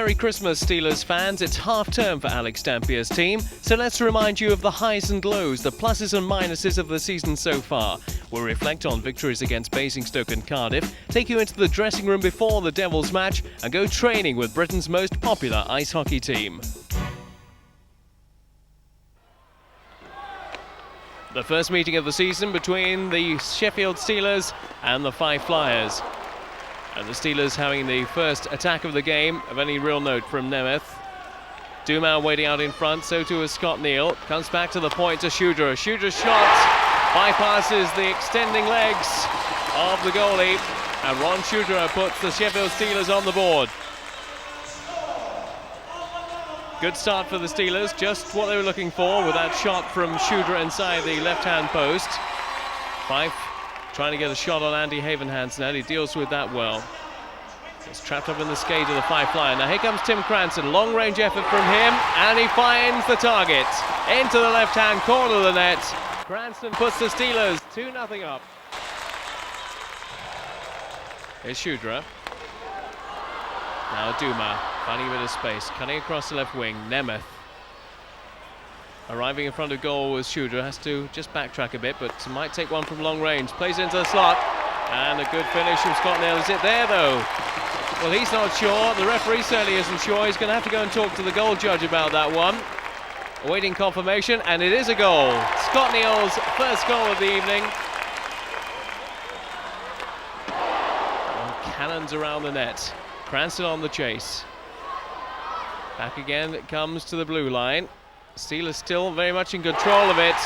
Merry Christmas, Steelers fans. It's half-term for Alex Dampier's team, so let's remind you of the highs and lows, the pluses and minuses of the season so far. We'll reflect on victories against Basingstoke and Cardiff, take you into the dressing room before the Devils match, and go training with Britain's most popular ice hockey team. The first meeting of the season between the Sheffield Steelers and the Fife Flyers. And the Steelers having the first attack of the game of any real note from Nemeth. Durham waiting out in front, so too is Scott Neal. Comes back to the point to Shudra. Shudra's shot bypasses the extending legs of the goalie, and Ron Shudra puts the Sheffield Steelers on the board. Good start for the Steelers, just what they were looking for with that shot from Shudra inside the left-hand post. Fife trying to get a shot on Andy Havenhand's net. He deals with that well. It's trapped up in the skate of the Fife Flyers. Now here comes Tim Cranston. Long-range effort from him, and he finds the target into the left-hand corner of the net. Cranston puts the Steelers 2-0 up. Here's Shudra. Now Duma finding a bit of space, cutting across the left wing. Nemeth arriving in front of goal with Shudra, has to just backtrack a bit, but might take one from long range. Plays into the slot, and a good finish from Scott Neal. Is it there though? Well, he's not sure. The referee certainly isn't sure. He's going to have to go and talk to the goal judge about that one. Awaiting confirmation, and it is a goal. Scott Neal's first goal of the evening. And cannons around the net. Cranston on the chase. Back again, it comes to the blue line. Steelers still very much in control of it.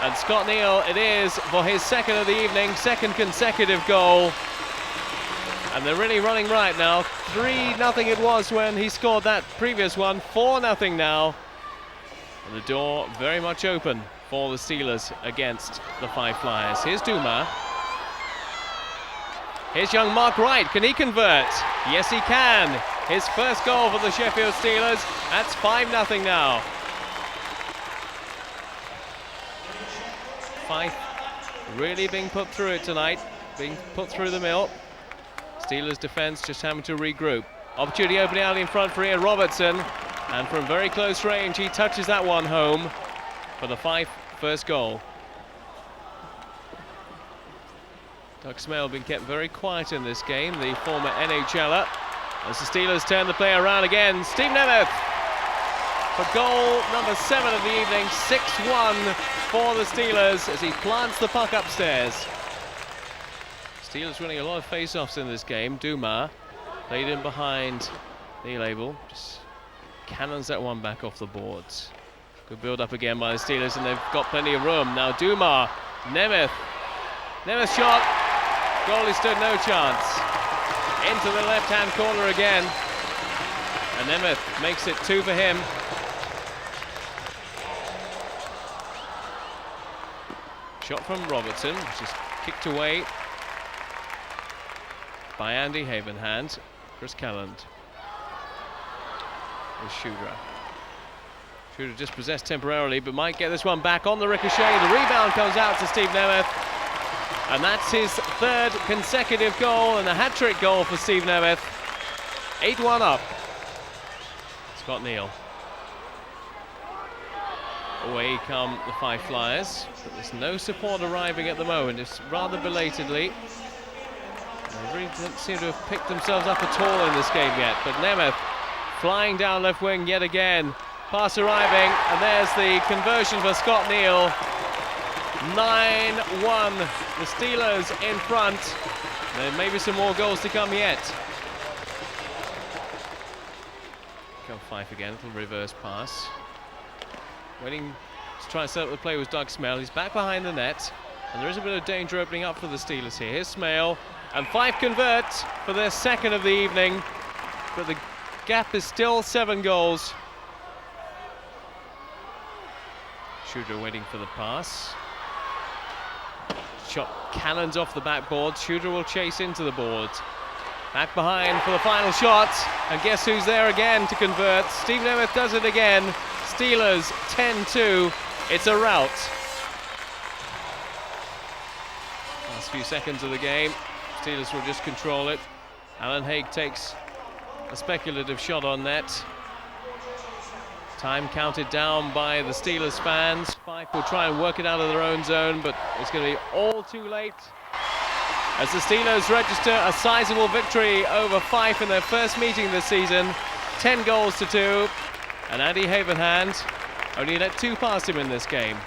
And Scott Neal, it is for his second of the evening, second consecutive goal. And they're really running right now. 3-0 it was when he scored that previous one. 4-0 now. And the door very much open for the Steelers against the Fife Flyers. Here's Duma. Here's young Mark Wright. Can he convert? Yes, he can. His first goal for the Sheffield Steelers. That's 5-0 now. Fife really being put through it tonight, being put through the mill. Steelers defence just having to regroup. Opportunity opening out in front for Ian Robertson, and from very close range he touches that one home for the Fife first goal. Doug Smale been kept very quiet in this game, the former NHLer. As the Steelers turn the play around again, Steve Nemeth for goal number 7 of the evening. 6-1 for the Steelers as he plants the puck upstairs. Steelers winning a lot of face-offs in this game. Duma played in behind the label, just cannons that one back off the boards. Good build-up again by the Steelers, and they've got plenty of room. Now Duma, Nemeth shot, goalie stood no chance. Into the left-hand corner again, and Nemeth makes it 2 for him. Shot from Robertson, which is kicked away by Andy Havenhand. Chris Calland with Shudra. Shudra just possessed temporarily, but might get this one back on the ricochet. The rebound comes out to Steve Nemeth, and that's his 3rd consecutive goal and a hat-trick goal for Steve Nemeth. 8-1 up. Scott Neal. Away come the Fife Flyers, but there's no support arriving at the moment. It's rather belatedly. They really don't seem to have picked themselves up at all in this game yet. But Nemeth flying down left wing yet again. Pass arriving, and there's the conversion for Scott Neal. 9-1. The Steelers in front. There may be some more goals to come yet. Come Fife again, little reverse pass. Waiting to try and set up the play was Doug Smale. He's back behind the net, and there is a bit of danger opening up for the Steelers here. Here's Smale, and Fife converts for their second of the evening, but the gap is still 7 goals. Shudra waiting for the pass. Shot cannons off the backboard. Shudra will chase into the board. Back behind for the final shot, and guess who's there again to convert? Steve Nemeth does it again. Steelers 10-2. It's a rout. Last few seconds of the game. Steelers will just control it. Alan Haig takes a speculative shot on net. Time counted down by the Steelers fans. Fife will try and work it out of their own zone, but it's going to be all too late as the Steelers register a sizable victory over Fife in their first meeting this season. 10 goals to 2, and Andy Havenhand only let 2 past him in this game.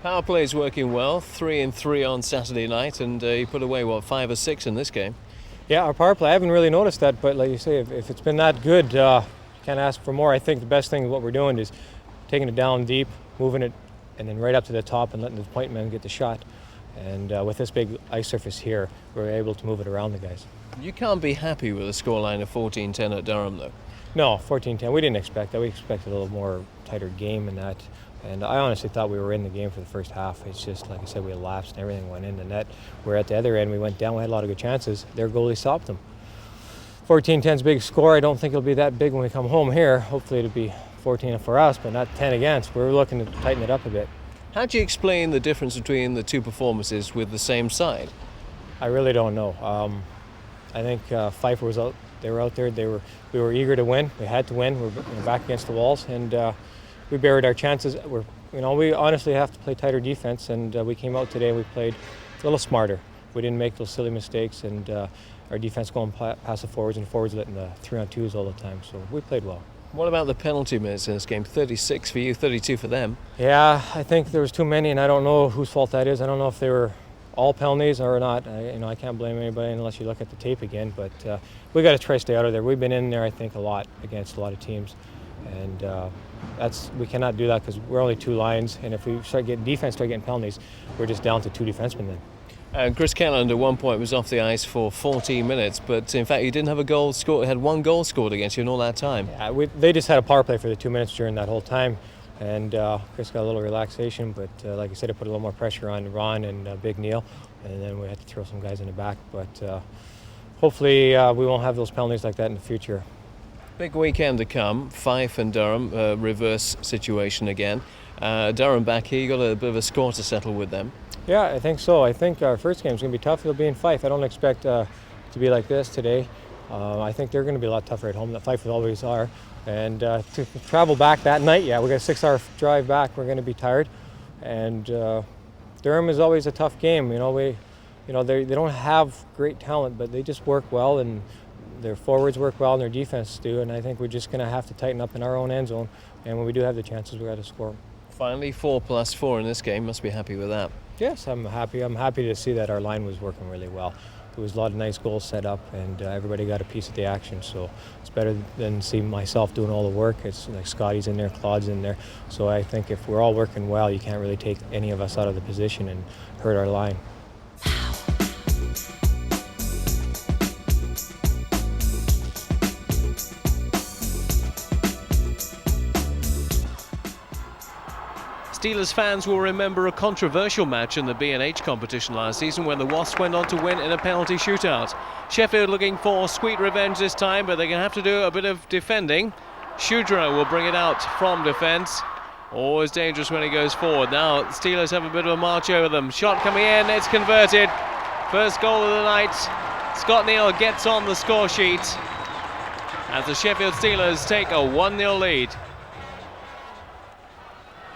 Power play is working well, 3-3 on Saturday night, and he put away, what, 5 or 6 in this game? Yeah, our power play, I haven't really noticed that, but like you say, if it's been that good, you can't ask for more. I think the best thing what we're doing is taking it down deep, moving it, and then right up to the top and letting the point man get the shot. And with this big ice surface here, we're able to move it around the guys. You can't be happy with a scoreline of 14-10 at Durham, though. No, 14-10. We didn't expect that. We expected a little more tighter game in that. And I honestly thought we were in the game for the first half. It's just, like I said, we lapsed and everything went in the net. We're at the other end. We went down. We had a lot of good chances. Their goalie stopped them. 14-10's big score. I don't think it'll be that big when we come home here. Hopefully it'll be 14 for us, but not 10 against. We're looking to tighten it up a bit. How do you explain the difference between the 2 performances with the same side? I really don't know. I think Fife was out. They were out there. We were eager to win. We had to win. We're back against the walls, and we buried our chances. We honestly have to play tighter defense, and we came out today and we played a little smarter. We didn't make those silly mistakes, and our defense going past the forwards, and the forwards letting the 3-on-2s all the time. So we played well. What about the penalty minutes in this game? 36 for you, 32 for them. Yeah, I think there was too many, and I don't know whose fault that is. I don't know if they were all penalties or not. I can't blame anybody unless you look at the tape again. But we got to try to stay out of there. We've been in there, I think, a lot against a lot of teams, and we cannot do that because we're only 2 lines. And if we start getting penalties, we're just down to 2 defensemen then. Chris Kelland at one point was off the ice for 14 minutes, but in fact he didn't have a goal scored. He had 1 goal scored against you in all that time. Yeah, they just had a power play for the 2 minutes during that whole time, and Chris got a little relaxation, but like I said, it put a little more pressure on Ron and Big Neil, and then we had to throw some guys in the back. But hopefully we won't have those penalties like that in the future. Big weekend to come. Fife and Durham, reverse situation again. Durham back here, you got a bit of a score to settle with them. Yeah, I think so. I think our first game is going to be tough. It'll be in Fife. I don't expect to be like this today. I think they're going to be a lot tougher at home than Fife always are. And to travel back that night, yeah, we got a 6-hour drive back. We're going to be tired. And Durham is always a tough game. They don't have great talent, but they just work well, and their forwards work well, and their defense do. And I think we're just going to have to tighten up in our own end zone. And when we do have the chances, we got to score. Finally, 4+4 in this game. Must be happy with that. Yes, I'm happy. I'm happy to see that our line was working really well. There was a lot of nice goals set up, and everybody got a piece of the action. So it's better than see myself doing all the work. It's like Scotty's in there, Claude's in there. So I think if we're all working well, you can't really take any of us out of the position and hurt our line. Steelers fans will remember a controversial match in the B&H competition last season when the Wasps went on to win in a penalty shootout. Sheffield looking for sweet revenge this time, but they're going to have to do a bit of defending. Shudra will bring it out from defence. Always dangerous when he goes forward. Now the Steelers have a bit of a march over them. Shot coming in, it's converted. First goal of the night. Scott Neal gets on the score sheet as the Sheffield Steelers take a 1-0 lead.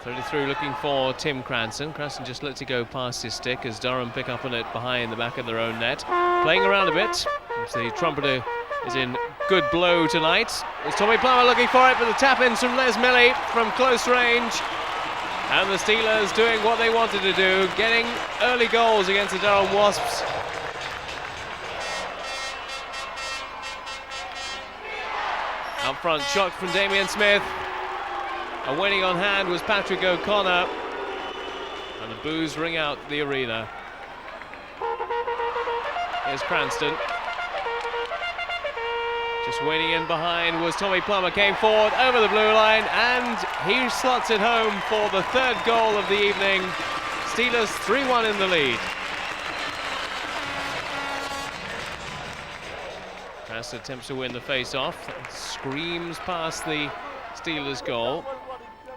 33 looking for Tim Cranston. Cranston just lets it go past his stick as Durham pick up on it behind the back of their own net. Playing around a bit. The trumpeter is in good blow tonight. It's Tommy Plummer looking for it, but the tap-ins from Les Milley from close range. And the Steelers doing what they wanted to do, getting early goals against the Durham Wasps. Up front, shot from Damien Smith. And waiting on hand was Patrick O'Connor. And the boos ring out the arena. Here's Cranston. Just waiting in behind was Tommy Plummer, came forward over the blue line, and he slots it home for the 3rd goal of the evening. Steelers 3-1 in the lead. Cranston attempts to win the face-off, screams past the Steelers goal.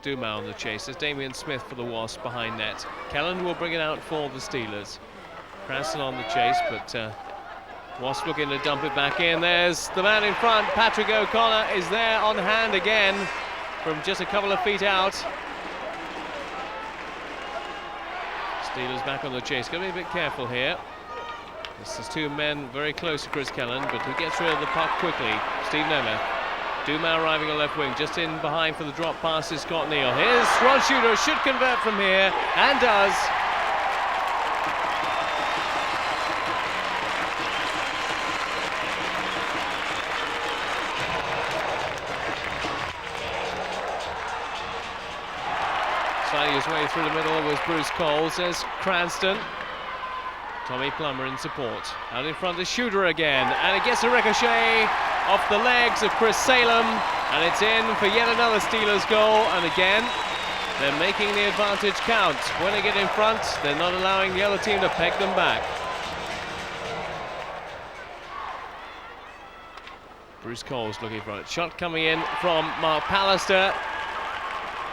Duma on the chase. There's Damien Smith for the Wasps behind net. Kelland will bring it out for the Steelers. Cranston on the chase, but Wasps looking to dump it back in. There's the man in front. Patrick O'Connor is there on hand again from just a couple of feet out. Steelers back on the chase. Got to be a bit careful here. This is two men very close to Chris Kellan, but he gets rid of the puck quickly. Steve Nemeth. Duma arriving on left wing, just in behind for the drop pass is Scott Neal. Here's Ron Shooter, should convert from here, and does. Sliding his way through the middle was Bruce Cole, says Cranston. Tommy Plummer in support. Out in front is Shooter again, and it gets a ricochet off the legs of Chris Salem, and it's in for yet another Steelers goal. And again, they're making the advantage count. When they get in front, they're not allowing the other team to peg them back. Bruce Cole's looking for it. Shot coming in from Mark Pallister.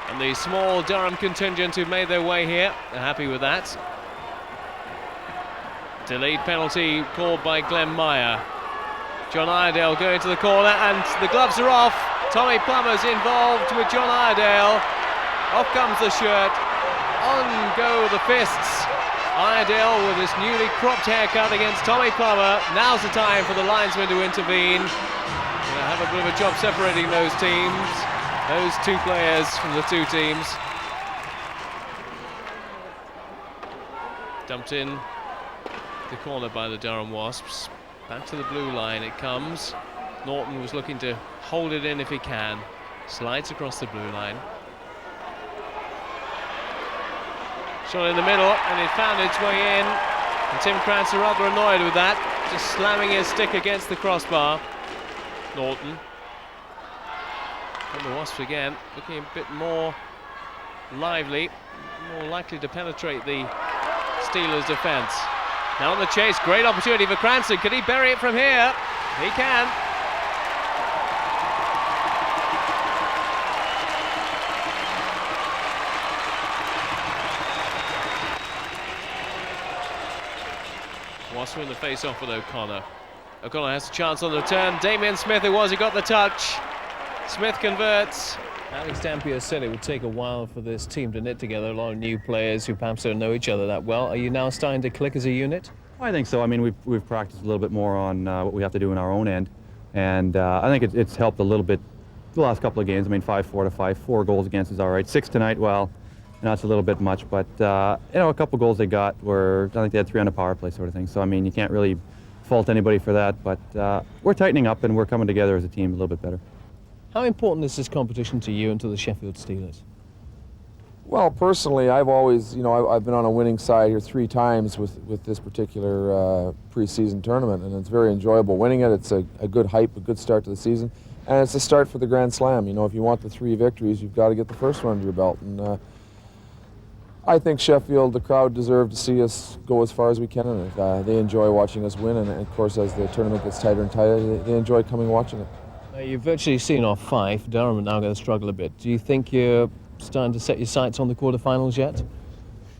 And the small Durham contingent who've made their way here are happy with that. Delayed penalty called by Glenn Meyer. John Iredale going to the corner, and the gloves are off. Tommy Plummer's involved with John Iredale. Off comes the shirt. On go the fists. Iredale with his newly cropped haircut against Tommy Plummer. Now's the time for the linesman to intervene. Gonna have a bit of a job separating those teams. Those two players from the two teams. Dumped in the corner by the Durham Wasps. Back to the blue line it comes. Norton was looking to hold it in if he can. Slides across the blue line. Shot in the middle, and it found its way in. And Tim Cranston rather annoyed with that, just slamming his stick against the crossbar. Norton. And the Wasps again, looking a bit more lively, more likely to penetrate the Steelers' defence. Now on the chase, great opportunity for Cranston. Can he bury it from here? He can. Wasps win the face-off with O'Connor. O'Connor has a chance on the return. Damien Smith it was, he got the touch. Smith converts. Alex Dampier said it would take a while for this team to knit together. A lot of new players who perhaps don't know each other that well. Are you now starting to click as a unit? I think so. I mean, we've practiced a little bit more on what we have to do in our own end, and I think it's helped a little bit the last couple of games. I mean, 5-4 to 5, 4 goals against is all right. 6 tonight, well, that's a little bit much, but you know, a couple goals they got were, I think they had 3 on a power play sort of thing. So I mean, you can't really fault anybody for that, but we're tightening up and we're coming together as a team a little bit better. How important is this competition to you and to the Sheffield Steelers? Well, personally, I've always, I've been on a winning side here 3 times with this particular preseason tournament, and it's very enjoyable winning it. It's a good hype, a good start to the season, and it's a start for the Grand Slam. You know, if you want the 3 victories, you've got to get the first one under your belt. And I think Sheffield, the crowd, deserve to see us go as far as we can, and they enjoy watching us win. And of course, as the tournament gets tighter and tighter, they enjoy coming watching it. You've virtually seen off Fife. Durham are now going to struggle a bit. Do you think you're starting to set your sights on the quarterfinals yet?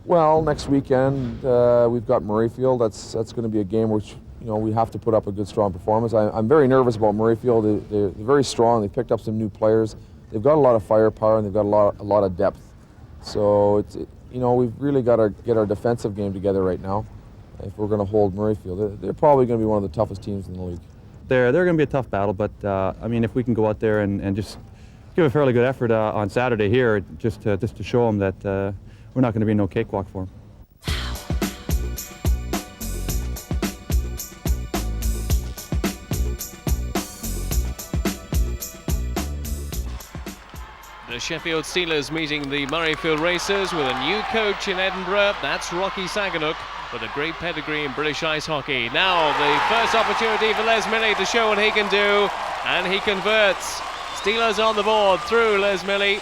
Well, next weekend we've got Murrayfield. That's going to be a game which we have to put up a good, strong performance. I'm very nervous about Murrayfield. They're very strong. They picked up some new players. They've got a lot of firepower and they've got a lot of depth. So we've really got to get our defensive game together right now if we're going to hold Murrayfield. They're probably going to be one of the toughest teams in the league. They're going to be a tough battle, but I mean, if we can go out there and just give a fairly good effort on Saturday here, just to show them that we're not going to be no cakewalk for them. The Sheffield Steelers meeting the Murrayfield Racers with a new coach in Edinburgh. That's Rocky Saganook, with a great pedigree in British ice hockey. Now the first opportunity for Les Milley to show what he can do, and he converts. Steelers on the board through Les Milley.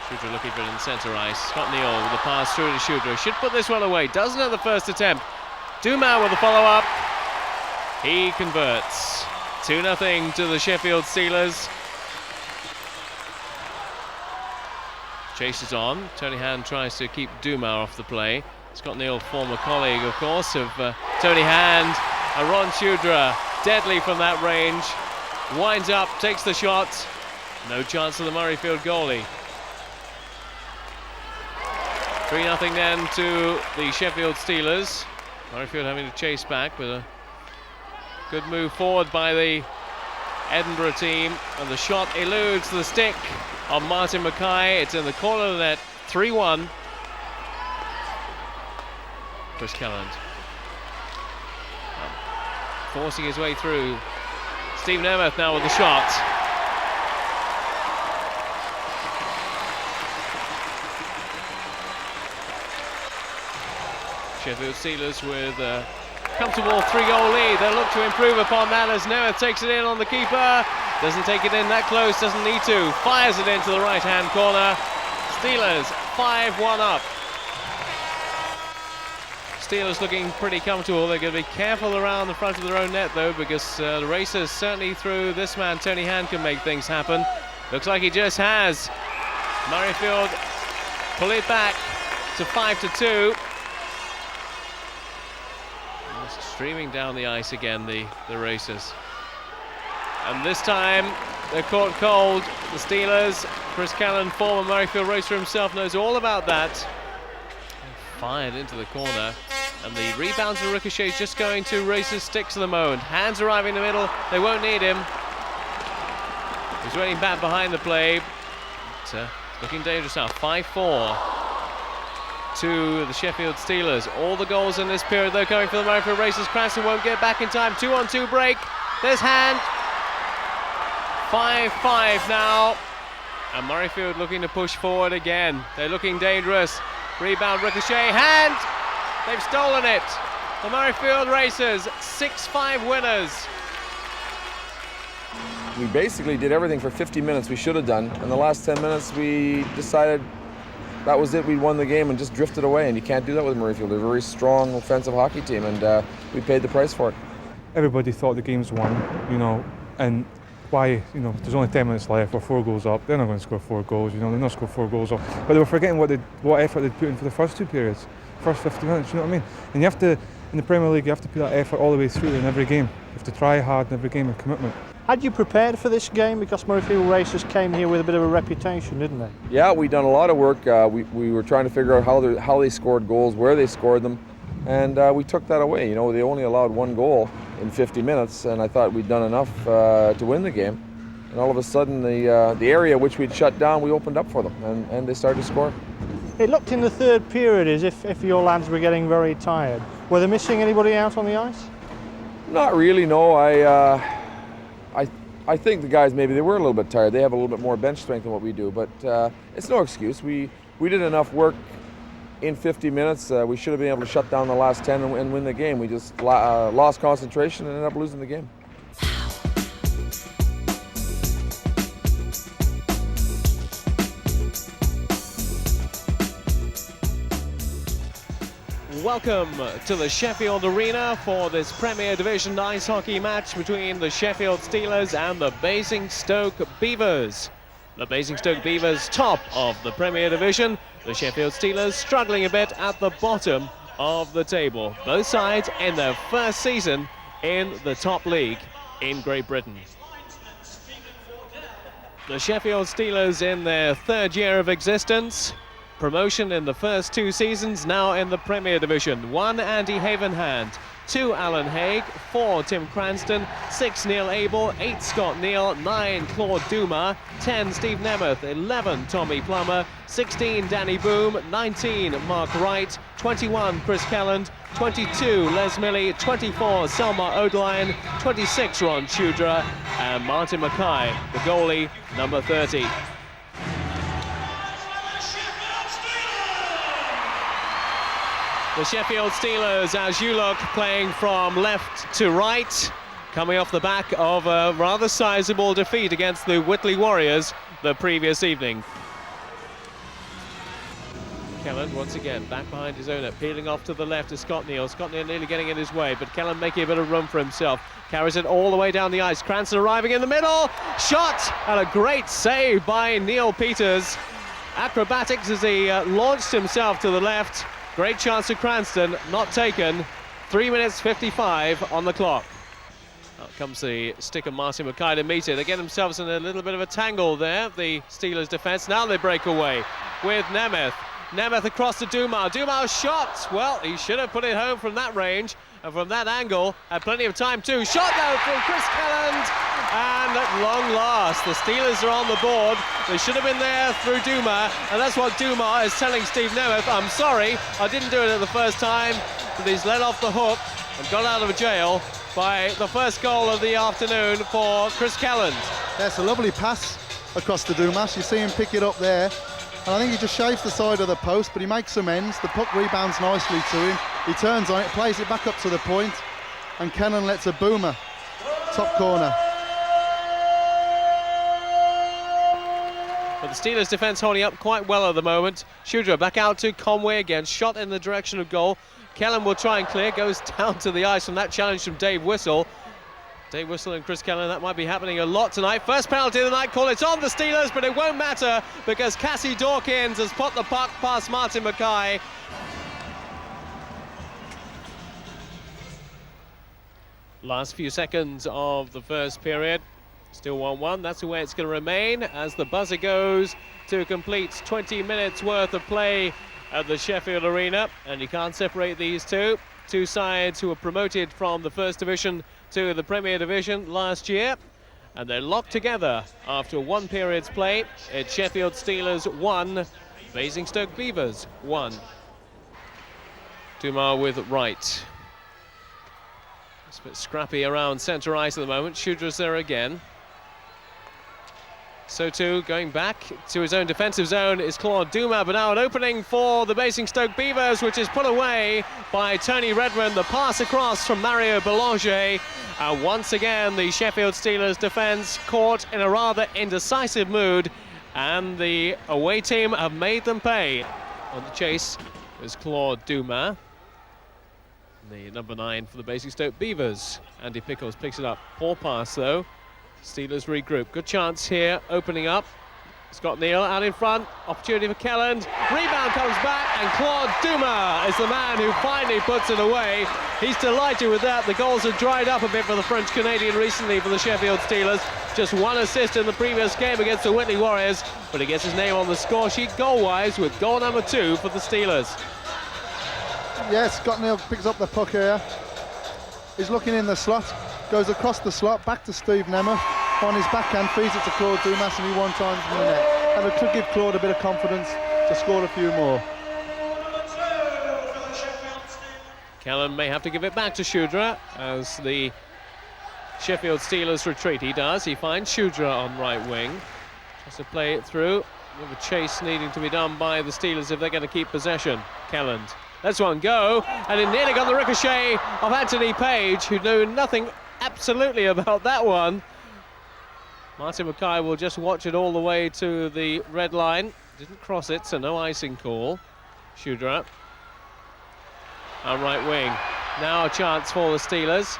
Shooter looking for it in centre ice. Scott Neal with the pass through to Shooter. Should put this one away. Doesn't at the first attempt. Duma with the follow-up. He converts. 2-0 to the Sheffield Steelers. Chase is on. Tony Hand tries to keep Duma off the play. Scott Neal, former colleague, of course, of Tony Hand and Ron Chudra, deadly from that range. Winds up, takes the shot. No chance of the Murrayfield goalie. 3-0 then to the Sheffield Steelers. Murrayfield having to chase back, but a good move forward by the Edinburgh team, and the shot eludes the stick of Martin Mackay. It's in the corner of the net. 3-1. Chris Kelland forcing his way through. Steve Nemeth now with the shot. Sheffield Steelers with a comfortable 3-goal lead. They'll look to improve upon that as Nemeth takes it in on the keeper. Doesn't take it in that close, doesn't need to. Fires it into the right-hand corner. Steelers 5-1 up. Steelers looking pretty comfortable. They're going to be careful around the front of their own net though, because the racers certainly through this man Tony Hand can make things happen. Looks like he just has. Murrayfield pull it back to 5-2. Streaming down the ice again, the racers. And this time they're caught cold. The Steelers, Chris Callan, former Murrayfield racer himself, knows all about that. Fired into the corner. And the rebounds and ricochets just going to racers' sticks at the moment. Hands arriving in the middle, they won't need him. He's running back behind the play. But, looking dangerous now, 5-4. To the Sheffield Steelers. All the goals in this period though coming for the Murrayfield racers. Cranston won't get back in time. 2-on-2 break. There's Hand. 5-5 now. And Murrayfield looking to push forward again. They're looking dangerous. Rebound ricochet. Hand. They've stolen it. The Murrayfield racers 6-5 winners. We basically did everything for 50 minutes we should have done. In the last 10 minutes we decided that was it, we won the game and just drifted away, and you can't do that with Murrayfield. They're a very strong offensive hockey team, and we paid the price for it. Everybody thought the game's won, and why, there's only 10 minutes left, we're 4 goals up, they're not going to score 4 goals, they're not score 4 goals up. But they were forgetting what effort they'd put in for the first 2 periods, first 50 minutes, you know what I mean? And you have to, in the Premier League, you have to put that effort all the way through in every game. You have to try hard in every game with commitment. Had you prepared for this game? Because Murrayfield racers came here with a bit of a reputation, didn't they? Yeah, we've done a lot of work. We were trying to figure out how they scored goals, where they scored them, and we took that away. They only allowed 1 goal in 50 minutes, and I thought we'd done enough to win the game. And all of a sudden, the area which we'd shut down, we opened up for them, and they started to score. It looked in the third period as if your lads were getting very tired. Were they missing anybody out on the ice? Not really, no. I think the guys, maybe they were a little bit tired. They have a little bit more bench strength than what we do, but it's no excuse. We did enough work in 50 minutes. We should have been able to shut down the last 10 and win the game. We just lost concentration and ended up losing the game. Welcome to the Sheffield Arena for this Premier Division ice hockey match between the Sheffield Steelers and the Basingstoke Beavers. The Basingstoke Beavers top of the Premier Division, the Sheffield Steelers struggling a bit at the bottom of the table. Both sides in their first season in the top league in Great Britain. The Sheffield Steelers in their 3rd year of existence. Promotion in the first 2 seasons, now in the Premier Division. 1 Andy Havenhand, 2 Alan Haig, 4 Tim Cranston, 6 Neil Abel, 8 Scott Neal, 9 Claude Duma, 10 Steve Nemeth, 11 Tommy Plummer, 16 Danny Boom, 19 Mark Wright, 21 Chris Kelland, 22 Les Milley, 24 Selma Odeline, 26 Ron Chudra, and Martin Mackay, the goalie, number 30. The Sheffield Steelers, as you look, playing from left to right, coming off the back of a rather sizable defeat against the Whitley Warriors the previous evening. Kelland once again back behind his own net, peeling off to the left to Scott Neal. Scott Neal nearly getting in his way, but Kelland making a bit of room for himself. Carries it all the way down the ice. Cranston arriving in the middle. Shot! And a great save by Neil Peters. Acrobatics as he launched himself to the left. Great chance to Cranston, not taken. 3 minutes 55 on the clock. Out comes the stick of Martin Mackay to meet it. They get themselves in a little bit of a tangle there, the Steelers defence. Now they break away with Nemeth. Nemeth across to Dumas. Dumas' shot. Well, he should have put it home from that range. And from that angle, had plenty of time too. Shot though from Chris Kelland. And at long last, the Steelers are on the board. They should have been there through Dumas. And that's what Dumas is telling Steve Nemeth. I'm sorry, I didn't do it at the first time. But he's let off the hook and got out of jail by the first goal of the afternoon for Chris Kelland. That's a lovely pass across to Dumas. You see him pick it up there. And I think he just shaves the side of the post, but he makes some ends. The puck rebounds nicely to him. He turns on it, plays it back up to the point, and Kelland lets a boomer. Top corner. But the Steelers defence holding up quite well at the moment. Shudra back out to Conway again, shot in the direction of goal. Kelland will try and clear, goes down to the ice from that challenge from Dave Whistle. Dave Whistle and Chris Kelland, that might be happening a lot tonight. First penalty of the night, call, it's on the Steelers, but it won't matter because Cassie Dawkins has put the puck past Martin Mackay. Last few seconds of the first period, still 1-1. That's the way it's going to remain as the buzzer goes to complete 20 minutes worth of play at the Sheffield Arena, and you can't separate these two sides who were promoted from the First Division to the Premier Division last year, and they're locked together after one period's play. It's Sheffield Steelers 1, Basingstoke Beavers 1. Dumas with right. It's a bit scrappy around centre ice at the moment. Shudra's there again. So too, going back to his own defensive zone is Claude Dumas, but now an opening for the Basingstoke Beavers, which is put away by Tony Redmond. The pass across from Mario Belanger. And once again, the Sheffield Steelers defence caught in a rather indecisive mood, and the away team have made them pay. On the chase is Claude Dumas, the number 9 for the Basingstoke Beavers. Andy Pickles picks it up. Poor pass though. Steelers regroup. Good chance here, opening up. Scott Neal out in front. Opportunity for Kelland. Rebound comes back, and Claude Dumas is the man who finally puts it away. He's delighted with that. The goals have dried up a bit for the French Canadian recently for the Sheffield Steelers. Just one assist in the previous game against the Whitley Warriors, but he gets his name on the score sheet goal-wise with goal number 2 for the Steelers. Yes, Scott Neal picks up the puck here. He's looking in the slot. Goes across the slot, back to Steve Nemeth. On his backhand, feeds it to Claude Dumas, and he one-times in the net. And it could give Claude a bit of confidence to score a few more. Kelland may have to give it back to Shudra as the Sheffield Steelers retreat. He does. He finds Shudra on right wing. Tries to play it through. With a chase needing to be done by the Steelers if they're going to keep possession. Kelland. Let's one go. And it nearly got the ricochet of Anthony Page, who knew nothing absolutely about that one. Martin Mackay will just watch it all the way to the red line. Didn't cross it, so no icing call. Shudra on right wing. Now a chance for the Steelers,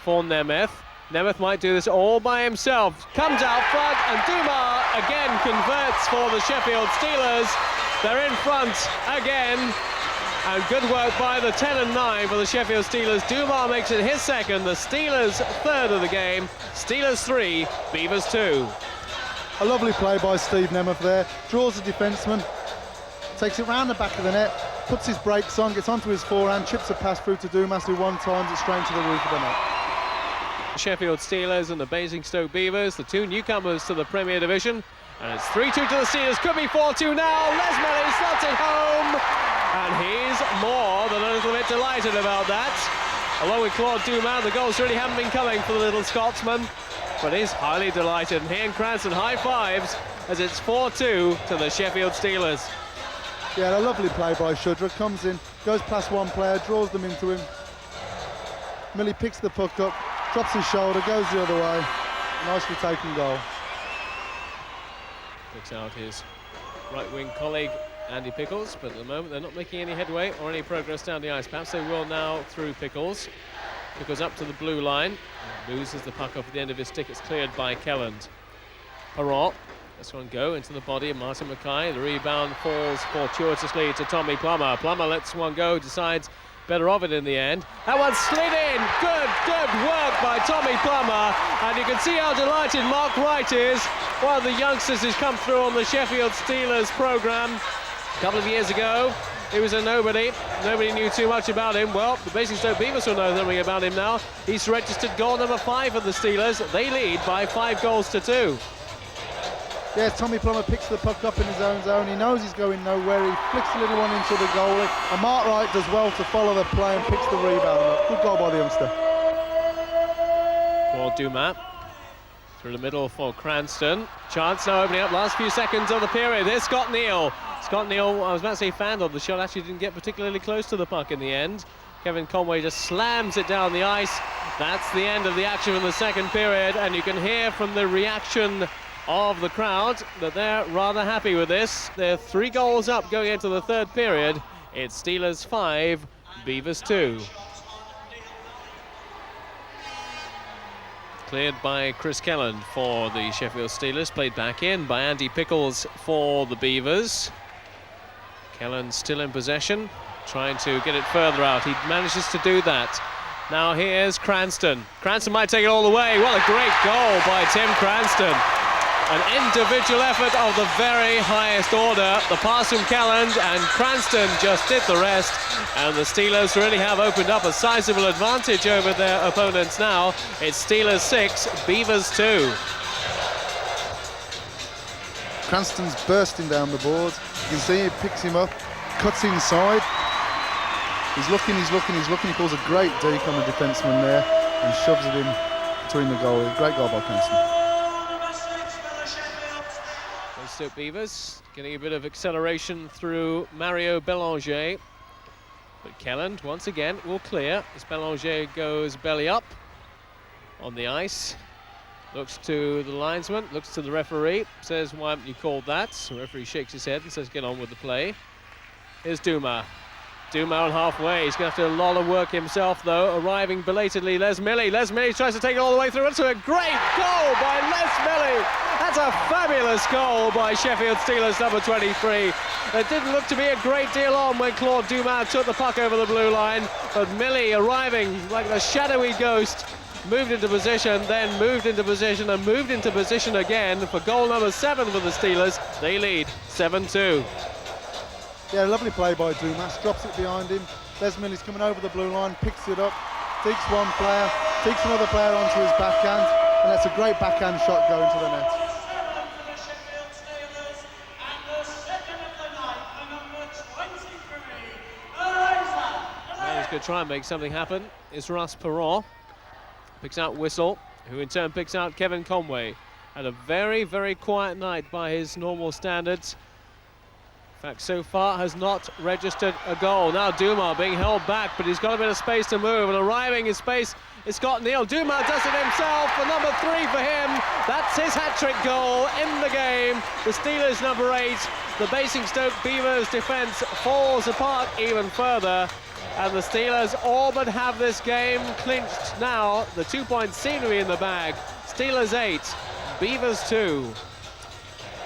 for Nemeth. Nemeth might do this all by himself. Comes out front, and Dumas again converts for the Sheffield Steelers. They're in front again. And good work by the 10 and 9 for the Sheffield Steelers. Dumas makes it his second, the Steelers' third of the game. Steelers 3, Beavers 2. A lovely play by Steve Nemeth there. Draws the defenseman, takes it round the back of the net, puts his brakes on, gets onto his forehand, chips a pass through to Dumas, who one-times it straight to the roof of the net. Sheffield Steelers and the Basingstoke Beavers, the two newcomers to the Premier Division. And it's 3-2 to the Steelers, could be 4-2 now. Les Melly slots it home. And he's more than a little bit delighted about that. Along with Claude Dumas, the goals really haven't been coming for the little Scotsman, but he's highly delighted. And he and Cranston high fives as it's 4-2 to the Sheffield Steelers. Yeah, a lovely play by Shudra. Comes in, goes past one player, draws them into him. Millie picks the puck up, drops his shoulder, goes the other way. Nicely taken goal. Picks out his right wing colleague Andy Pickles, but at the moment they're not making any headway or any progress down the ice. Perhaps they will now through Pickles. Pickles up to the blue line, loses the puck off at the end of his stick. It's cleared by Kelland. Perrott, this one go into the body of Martin Mackay. The rebound falls fortuitously to Tommy Plummer. Plummer lets one go, decides better of it in the end. That one slid in. Good work by Tommy Plummer. And you can see how delighted Mark Wright is. One of the youngsters who's come through on the Sheffield Steelers programme a couple of years ago. He was a nobody. Nobody knew too much about him. Well, the Basingstoke Beavers will know something about him now. He's registered goal number 5 for the Steelers. They lead by 5 goals to 2. Yes, Tommy Plummer picks the puck up in his own zone. He knows he's going nowhere. He flicks the little one into the goalie. And Mark Wright does well to follow the play and picks the rebound up. Good goal by the youngster. Claude Dumas through the middle for Cranston. Chance now opening up last few seconds of the period. There's Scott Neal. Scott Neal, I was about to say fanned the shot, actually didn't get particularly close to the puck in the end. Kevin Conway just slams it down the ice. That's the end of the action in the second period, and you can hear from the reaction of the crowd that they're rather happy with this. They're 3 goals up going into the third period. It's Steelers 5, Beavers 2. Cleared by Chris Kelland for the Sheffield Steelers, played back in by Andy Pickles for the Beavers. Kelland still in possession, trying to get it further out. He manages to do that. Now here's Cranston. Cranston might take it all the way. What a great goal by Tim Cranston. An individual effort of the very highest order. The pass from Kelland, and Cranston just did the rest. And the Steelers really have opened up a sizable advantage over their opponents now. It's Steelers 6, Beavers 2. Cranston's bursting down the board. You can see he picks him up, cuts inside. He's looking. He pulls a great deke on the defenseman there and shoves it in between the goal. Great goal by Cranston. Basingstoke Beavers getting a bit of acceleration through Mario Belanger. But Kelland, once again, will clear as Belanger goes belly up on the ice. Looks to the linesman, looks to the referee, says, "Why haven't you called that?" The referee shakes his head and says, "Get on with the play." Here's Dumas. Dumas on halfway. He's going to have to do a lot of work himself, though. Arriving belatedly, Les Milley. Les Milley tries to take it all the way through. It's a great goal by Les Milley. That's a fabulous goal by Sheffield Steelers number 23. There didn't look to be a great deal on when Claude Dumas took the puck over the blue line, but Milley arriving like the shadowy ghost, moved into position, then moved into position and moved into position again for goal number 7 for the Steelers. They lead 7-2. Yeah, lovely play by Dumas, drops it behind him. Les Milley's coming over the blue line, picks it up, takes one player, takes another player onto his backhand, and that's a great backhand shot going to the net. He's going to try and make something happen. It's Russ Perron. Picks out Whistle, who in turn picks out Kevin Conway. Had a very, very quiet night by his normal standards. In fact, so far has not registered a goal. Now Dumas being held back, but he's got a bit of space to move, and arriving in space is Scott Neal. Dumas does it himself for number 3 for him. That's his hat-trick goal in the game. The Steelers number 8. The Basingstoke Beavers defence falls apart even further. And the Steelers all but have this game clinched now. The 2 points seem to be in the bag. Steelers 8, Beavers 2.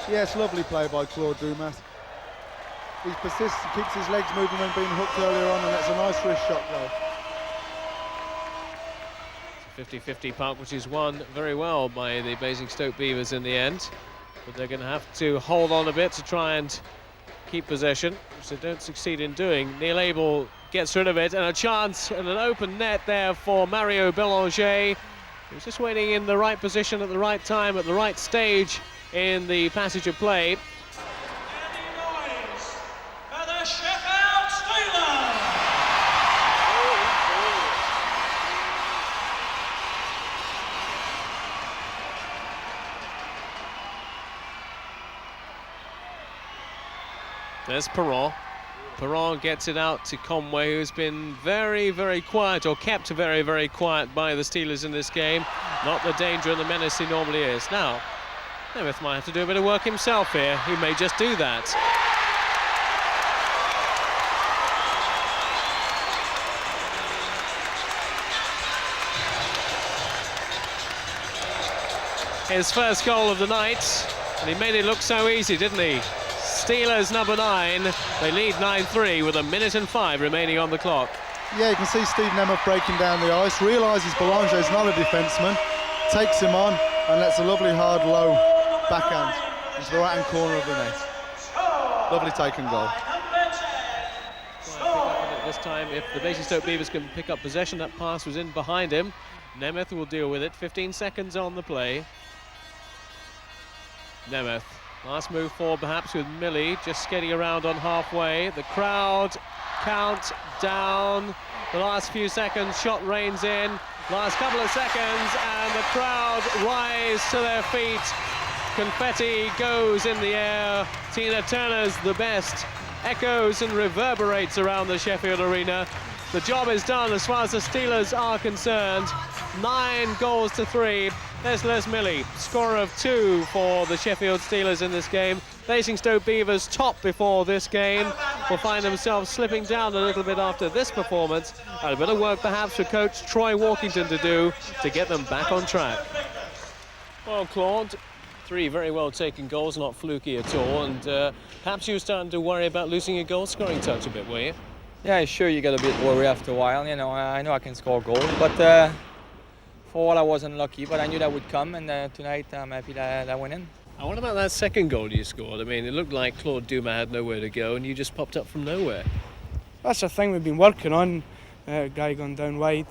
Yes, lovely play by Claude Dumas. He persists, he keeps his legs moving when being hooked earlier on, and that's a nice wrist shot goal. It's a 50-50 puck, which is won very well by the Basingstoke Beavers in the end. But they're going to have to hold on a bit to try and keep possession, which they don't succeed in doing. Neil Abel gets rid of it, and a chance and an open net there for Mario Belanger. He was just waiting in the right position at the right time, at the right stage in the passage of play. There's Perron. Perron gets it out to Conway, who's been very, very quiet, or kept very, very quiet by the Steelers in this game. Not the danger and the menace he normally is. Now, Nemeth might have to do a bit of work himself here. He may just do that. His first goal of the night, and he made it look so easy, didn't he? Steelers number 9, they lead 9-3 with 1:05 remaining on the clock. Yeah, you can see Steve Nemeth breaking down the ice, realises Boulanger's not a defenceman, takes him on and lets a lovely hard low backhand into the right hand corner of the net. Lovely take and goal. This time, if the Basingstoke Beavers can pick up possession, that pass was in behind him. Nemeth will deal with it. 15 seconds on the play. Nemeth, last move forward perhaps with Millie, just skating around on halfway. The crowd count down. The last few seconds, shot rains in. Last couple of seconds, and the crowd rise to their feet. Confetti goes in the air. Tina Turner's The Best echoes and reverberates around the Sheffield arena. The job is done as far as the Steelers are concerned. 9 goals to 3. There's Les Millie, scorer of 2 for the Sheffield Steelers in this game. Basingstoke Beavers top before this game will find themselves slipping down a little bit after this performance. And a bit of work perhaps for coach Troy Walkington to do to get them back on track. Well, Claude, 3 very well taken goals, not fluky at all, and perhaps you were starting to worry about losing your goal scoring touch a bit, were you? Yeah, sure, you get a bit worried after a while. You know, I know I can score goals, but for all I wasn't lucky, but I knew that would come, and tonight I'm happy that I went in. And what about that second goal you scored? I mean, it looked like Claude Dumas had nowhere to go, and you just popped up from nowhere. That's the thing we've been working on. Guy gone down wide,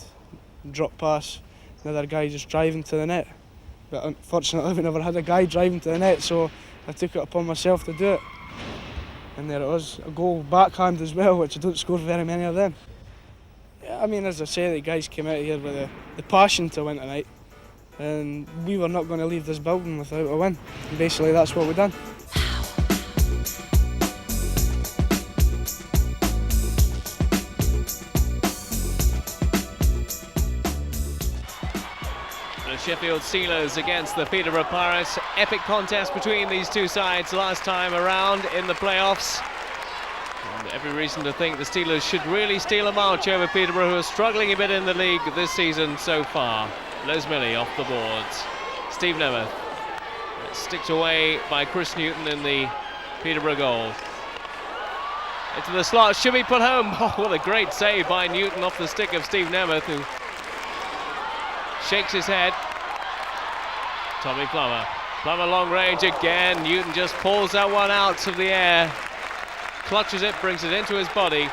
drop pass, another guy just driving to the net. But unfortunately, we never had a guy driving to the net, so I took it upon myself to do it. And there it was, a goal backhand as well, which I don't score very many of them. Yeah, I mean, as I say, the guys came out here with the passion to win tonight, and we were not going to leave this building without a win. And basically, that's what we've done. Sheffield Steelers against the Peterborough Pirates. Epic contest between these two sides last time around in the playoffs. And every reason to think the Steelers should really steal a march over Peterborough, who are struggling a bit in the league this season so far. Les Millie off the boards. Steve Nemeth. Sticked away by Chris Newton in the Peterborough goal. Into the slot, should be put home. Oh, what a great save by Newton off the stick of Steve Nemeth, who shakes his head. Tommy Plummer. Plummer long range again. Newton just pulls that one out of the air. Clutches it, brings it into his body.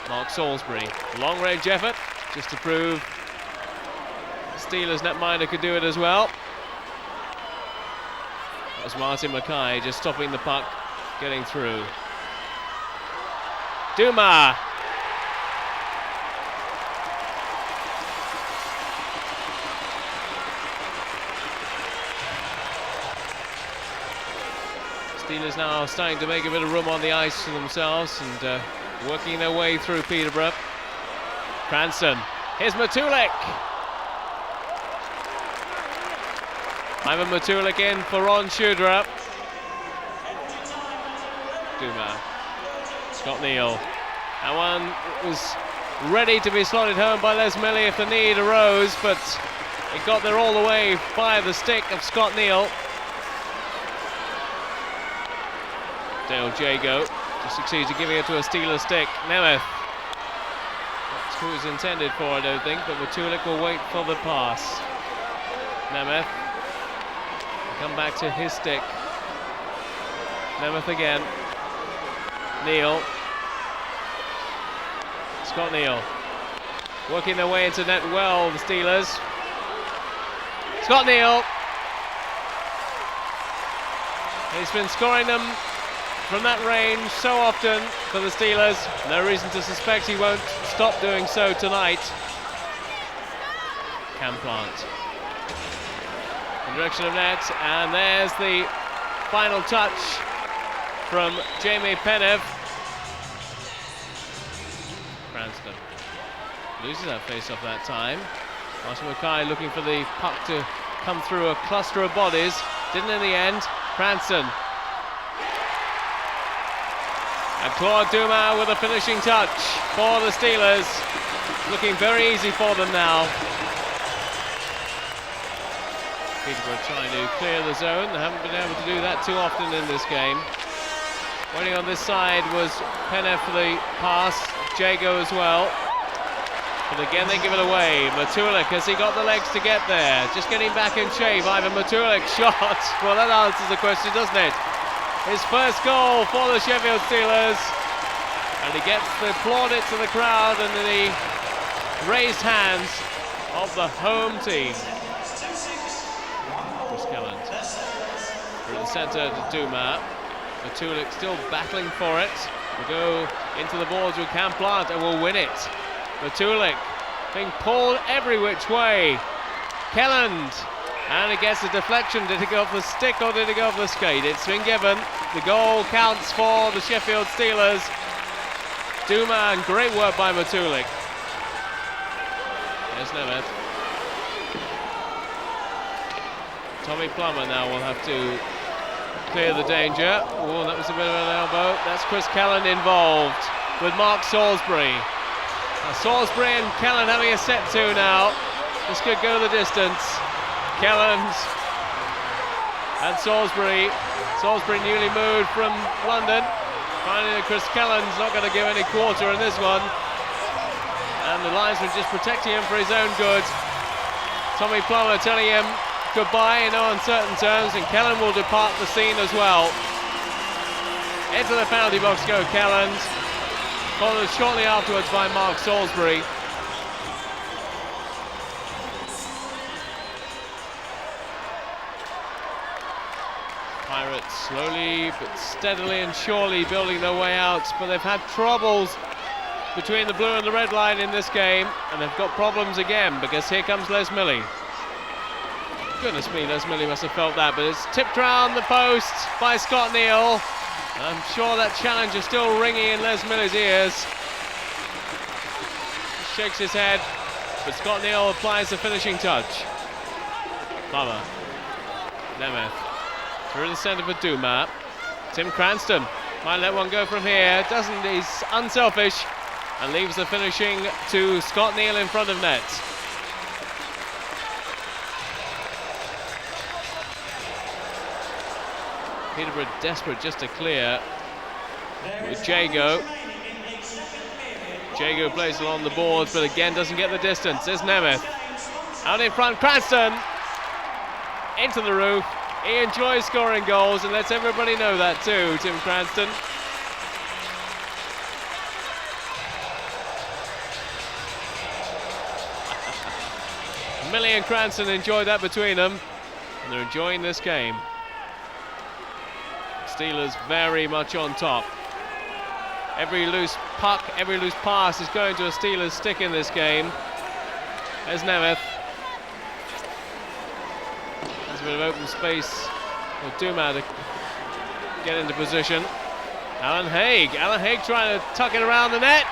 Mark Salisbury. Long range effort, just to prove Steelers netminder could do it as well. That was Martin Mackay just stopping the puck, getting through. Dumas. Steelers now starting to make a bit of room on the ice for themselves and working their way through Peterborough. Cranston, here's Matulik. Ivan Matulik in for Ron Shudra. Dumas, Scott Neal. That one was ready to be slotted home by Les Millie if the need arose, but it got there all the way by the stick of Scott Neal. Dale Jago just succeeds in giving it to a Steeler stick. Nemeth. That's who it's intended for, I don't think, but Matulik will wait for the pass. Nemeth. Come back to his stick. Nemeth again. Neal. Scott Neal. Working their way into net well, the Steelers. Scott Neal. He's been scoring them from that range so often for the Steelers. No reason to suspect he won't stop doing so tonight. Cam Plant. In direction of net, and there's the final touch from Jamie Penev. Cranston loses that face-off that time. Martin Mackay looking for the puck to come through a cluster of bodies. Didn't in the end. Cranston. And Claude Dumas with a finishing touch for the Steelers. Looking very easy for them now. Peterborough trying to clear the zone. They haven't been able to do that too often in this game. Waiting on this side was Penev for the pass. Jago as well. But again, they give it away. Matulik, has he got the legs to get there? Just getting back in shape. Ivan Matulik shot. Well, that answers the question, doesn't it? His first goal for the Sheffield Steelers. And he gets the plaudits of the crowd and the raised hands of the home team. Chris Kelland through the centre to Duma. Matulik still battling for it. Will go into the boards with Cam Plant and will win it. Matulik being pulled every which way. Kelland, and it gets a deflection. Did it go off the stick or did it go off the skate? It's been given. The goal counts for the Sheffield Steelers. Duma, and great work by Matulik. There's Nemeth. Tommy Plummer now will have to clear the danger. Oh, that was a bit of an elbow. That's Chris Kelland involved with Mark Salisbury. Salisbury and Kelland having a set to now. This could go the distance. Kelland and Salisbury. Salisbury newly moved from London. Finding that Chris Kelland's not going to give any quarter in this one. And the linesman just protecting him for his own good. Tommy Plummer telling him goodbye in no uncertain terms, and Kelland will depart the scene as well. Into the penalty box go Kelland. Followed shortly afterwards by Mark Salisbury. Pirates slowly but steadily and surely building their way out, but they've had troubles between the blue and the red line in this game, and they've got problems again because here comes Les Milley. Goodness me, Les Milley must have felt that, but it's tipped round the post by Scott Neal. I'm sure that challenge is still ringing in Les Milley's ears. He shakes his head, but Scott Neal applies the finishing touch. Plummer. Nemeth. Through the centre for Duma. Tim Cranston might let one go from here. Doesn't, he's unselfish and leaves the finishing to Scott Neal in front of net. Peterborough desperate just to clear with Jago. Jago plays along the boards, but again doesn't get the distance. There's Nemeth. Out in front, Cranston. Into the roof. He enjoys scoring goals and lets everybody know that too, Tim Cranston. Milley and Cranston enjoy that between them, and they're enjoying this game. Steelers very much on top. Every loose puck, every loose pass is going to a Steelers stick in this game. There's Nemeth. There's a bit of open space for Duma to get into position. Alan Haig trying to tuck it around the net,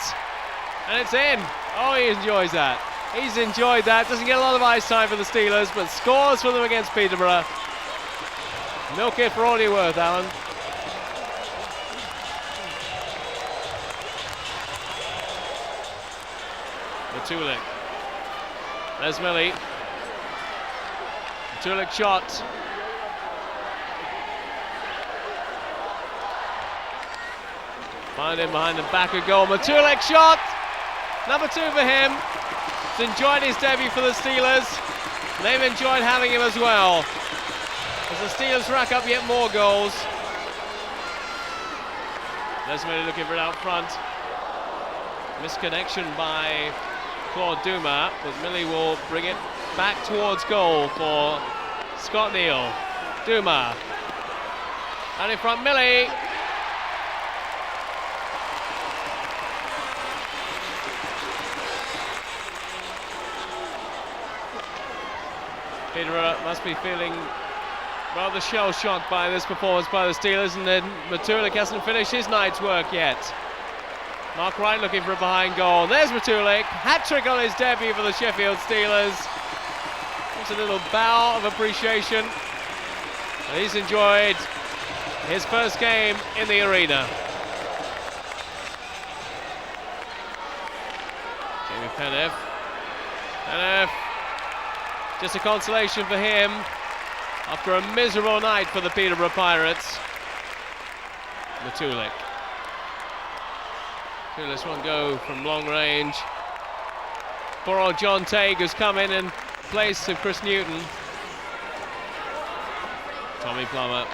and it's in. Oh, he enjoys that. He's enjoyed that. Doesn't get a lot of ice time for the Steelers, but scores for them against Peterborough. Milk it for all you're worth, Alan. Matulik. Les Milley. Matulik shot. Find him behind the back of goal. Matulik shot. Number 2 for him. He's enjoyed his debut for the Steelers. They've enjoyed having him as well, as the Steelers rack up yet more goals. Les Milley looking for it out front. Misconnection by Claude Duma, but Milley will bring it back towards goal for Scott Neal. Duma. And in front, Milley. Peterborough must be feeling rather shell-shocked by this performance by the Steelers, and then Matulik hasn't finished his night's work yet. Mark Wright looking for a behind goal. There's Matulik, hat-trick on his debut for the Sheffield Steelers. It's a little bow of appreciation. And he's enjoyed his first game in the arena. Jamie Penneff. Just a consolation for him after a miserable night for the Peterborough Pirates. Matulik. Fearless one go from long range. Poor old John Tague has come in and plays to Chris Newton. Tommy Plummer.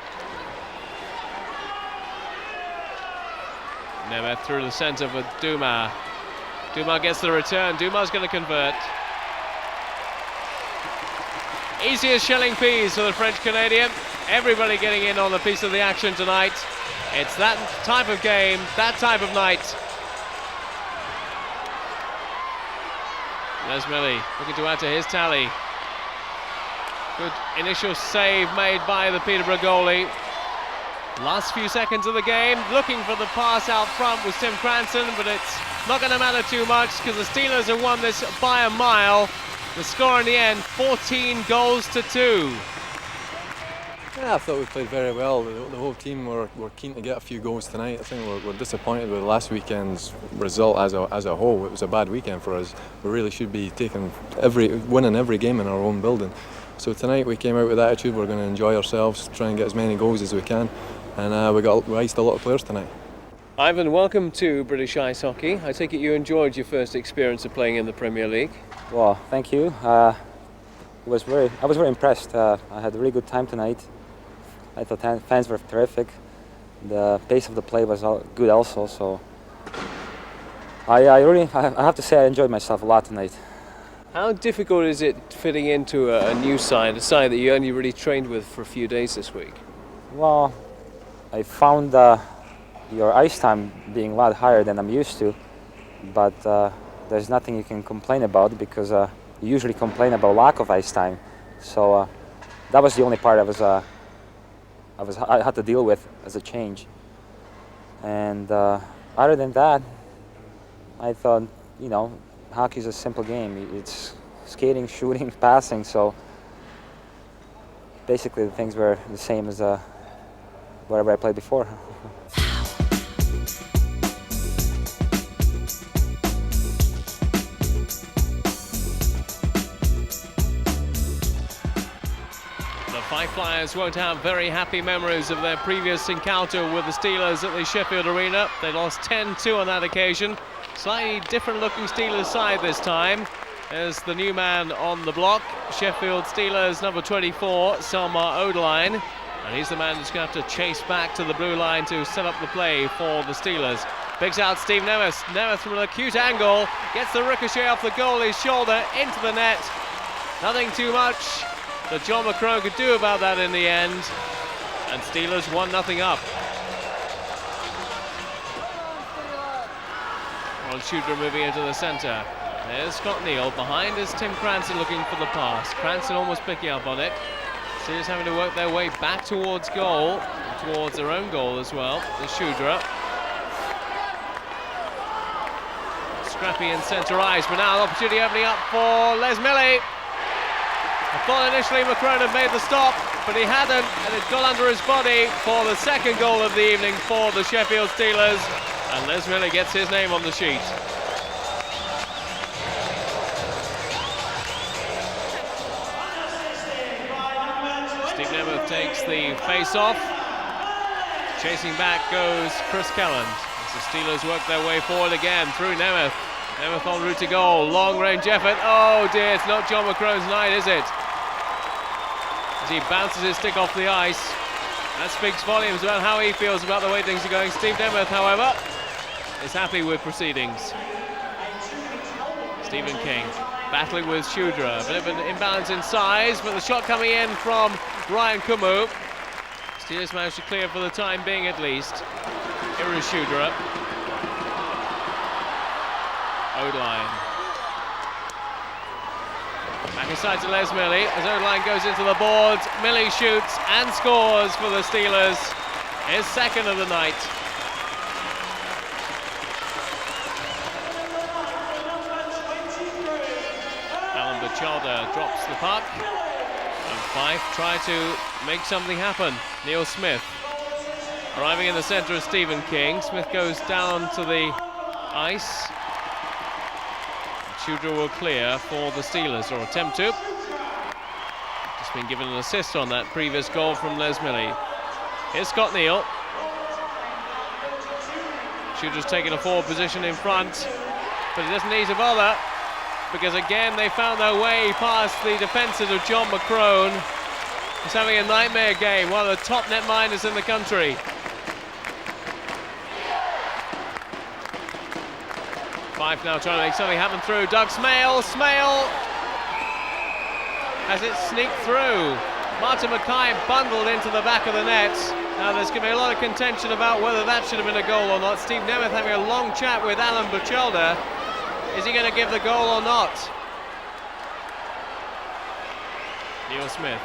Nemeth through the centre for Dumas. Dumas gets the return. Dumas going to convert. Easy as shelling peas for the French Canadian. Everybody getting in on a piece of the action tonight. It's that type of game, that type of night. Les Millie looking to add to his tally. Good initial save made by the Peterborough goalie. Last few seconds of the game, looking for the pass out front was Tim Cranston, but it's not going to matter too much because the Steelers have won this by a mile. The score in the end, 14 goals to 2. Yeah, I thought we played very well. The whole team were keen to get a few goals tonight. I think we're disappointed with last weekend's result as a whole. It was a bad weekend for us. We really should be winning every game in our own building. So tonight we came out with attitude. We're going to enjoy ourselves, try and get as many goals as we can, and we iced a lot of players tonight. Ivan, welcome to British Ice Hockey. I take it you enjoyed your first experience of playing in the Premier League. Well, thank you. I was very impressed. I had a really good time tonight. I thought fans were terrific. The pace of the play was good also. So I have to say I enjoyed myself a lot tonight. How difficult is it fitting into a new side, a side that you only really trained with for a few days this week? Well, I found your ice time being a lot higher than I'm used to, but there's nothing you can complain about because you usually complain about lack of ice time. So that was the only part I had to deal with as a change. And other than that, I thought, hockey is a simple game. It's skating, shooting, passing. So basically, the things were the same as whatever I played before. Fife Flyers won't have very happy memories of their previous encounter with the Steelers at the Sheffield Arena. They lost 10-2 on that occasion. Slightly different looking Steelers side this time. There's the new man on the block, Sheffield Steelers number 24, Selmar Odeline. And he's the man who's going to have to chase back to the blue line to set up the play for the Steelers. Bigs out Steve Nemeth. Nemeth from an acute angle, gets the ricochet off the goalie's shoulder into the net. Nothing too much that John McCrone could do about that in the end, and Steelers 1-0 up. Ron Shudra moving into the centre. There's Scott Neal, behind is Tim Cranston looking for the pass. Cranston almost picking up on it. Steelers having to work their way back towards goal, towards their own goal as well. The Shudra. Scrappy in centre ice, but now an opportunity opening up for Les Millie. I thought initially McCrone had made the stop, but he hadn't, and it got under his body for the second goal of the evening for the Sheffield Steelers, and Les Millie gets his name on the sheet. Steve Nemeth takes the face-off. Chasing back goes Chris Kelland, as the Steelers work their way forward again through Nemeth. Nemeth en route to goal, long-range effort. Oh dear, it's not John McCrone's night, is it? As he bounces his stick off the ice. That speaks volumes about how he feels about the way things are going. Steve Nemeth, however, is happy with proceedings. Stephen King battling with Shudra. A bit of an imbalance in size, but the shot coming in from Ryan Kumu. Steelers managed to clear for the time being at least. Here is Shudra. Odeline. Back inside to Les Millie as Odeline goes into the boards. Millie shoots and scores for the Steelers. His second of the night. Alan Bachalda drops the puck. And Fife try to make something happen. Neil Smith arriving in the centre of Stephen King. Smith goes down to the ice. Shudra will clear for the Steelers, or attempt to. Just been given an assist on that previous goal from Les Millie. Here's Scott Neal. Shooters taking a forward position in front, but it doesn't need to bother, because again they found their way past the defences of John McCrone. He's having a nightmare game, one of the top netminders in the country. Fife now trying to make something happen through. Doug Smale has it sneaked through. Martin Mackay bundled into the back of the net. Now there's going to be a lot of contention about whether that should have been a goal or not. Steve Nemeth having a long chat with Alan Bachelder. Is he going to give the goal or not? Neil Smith.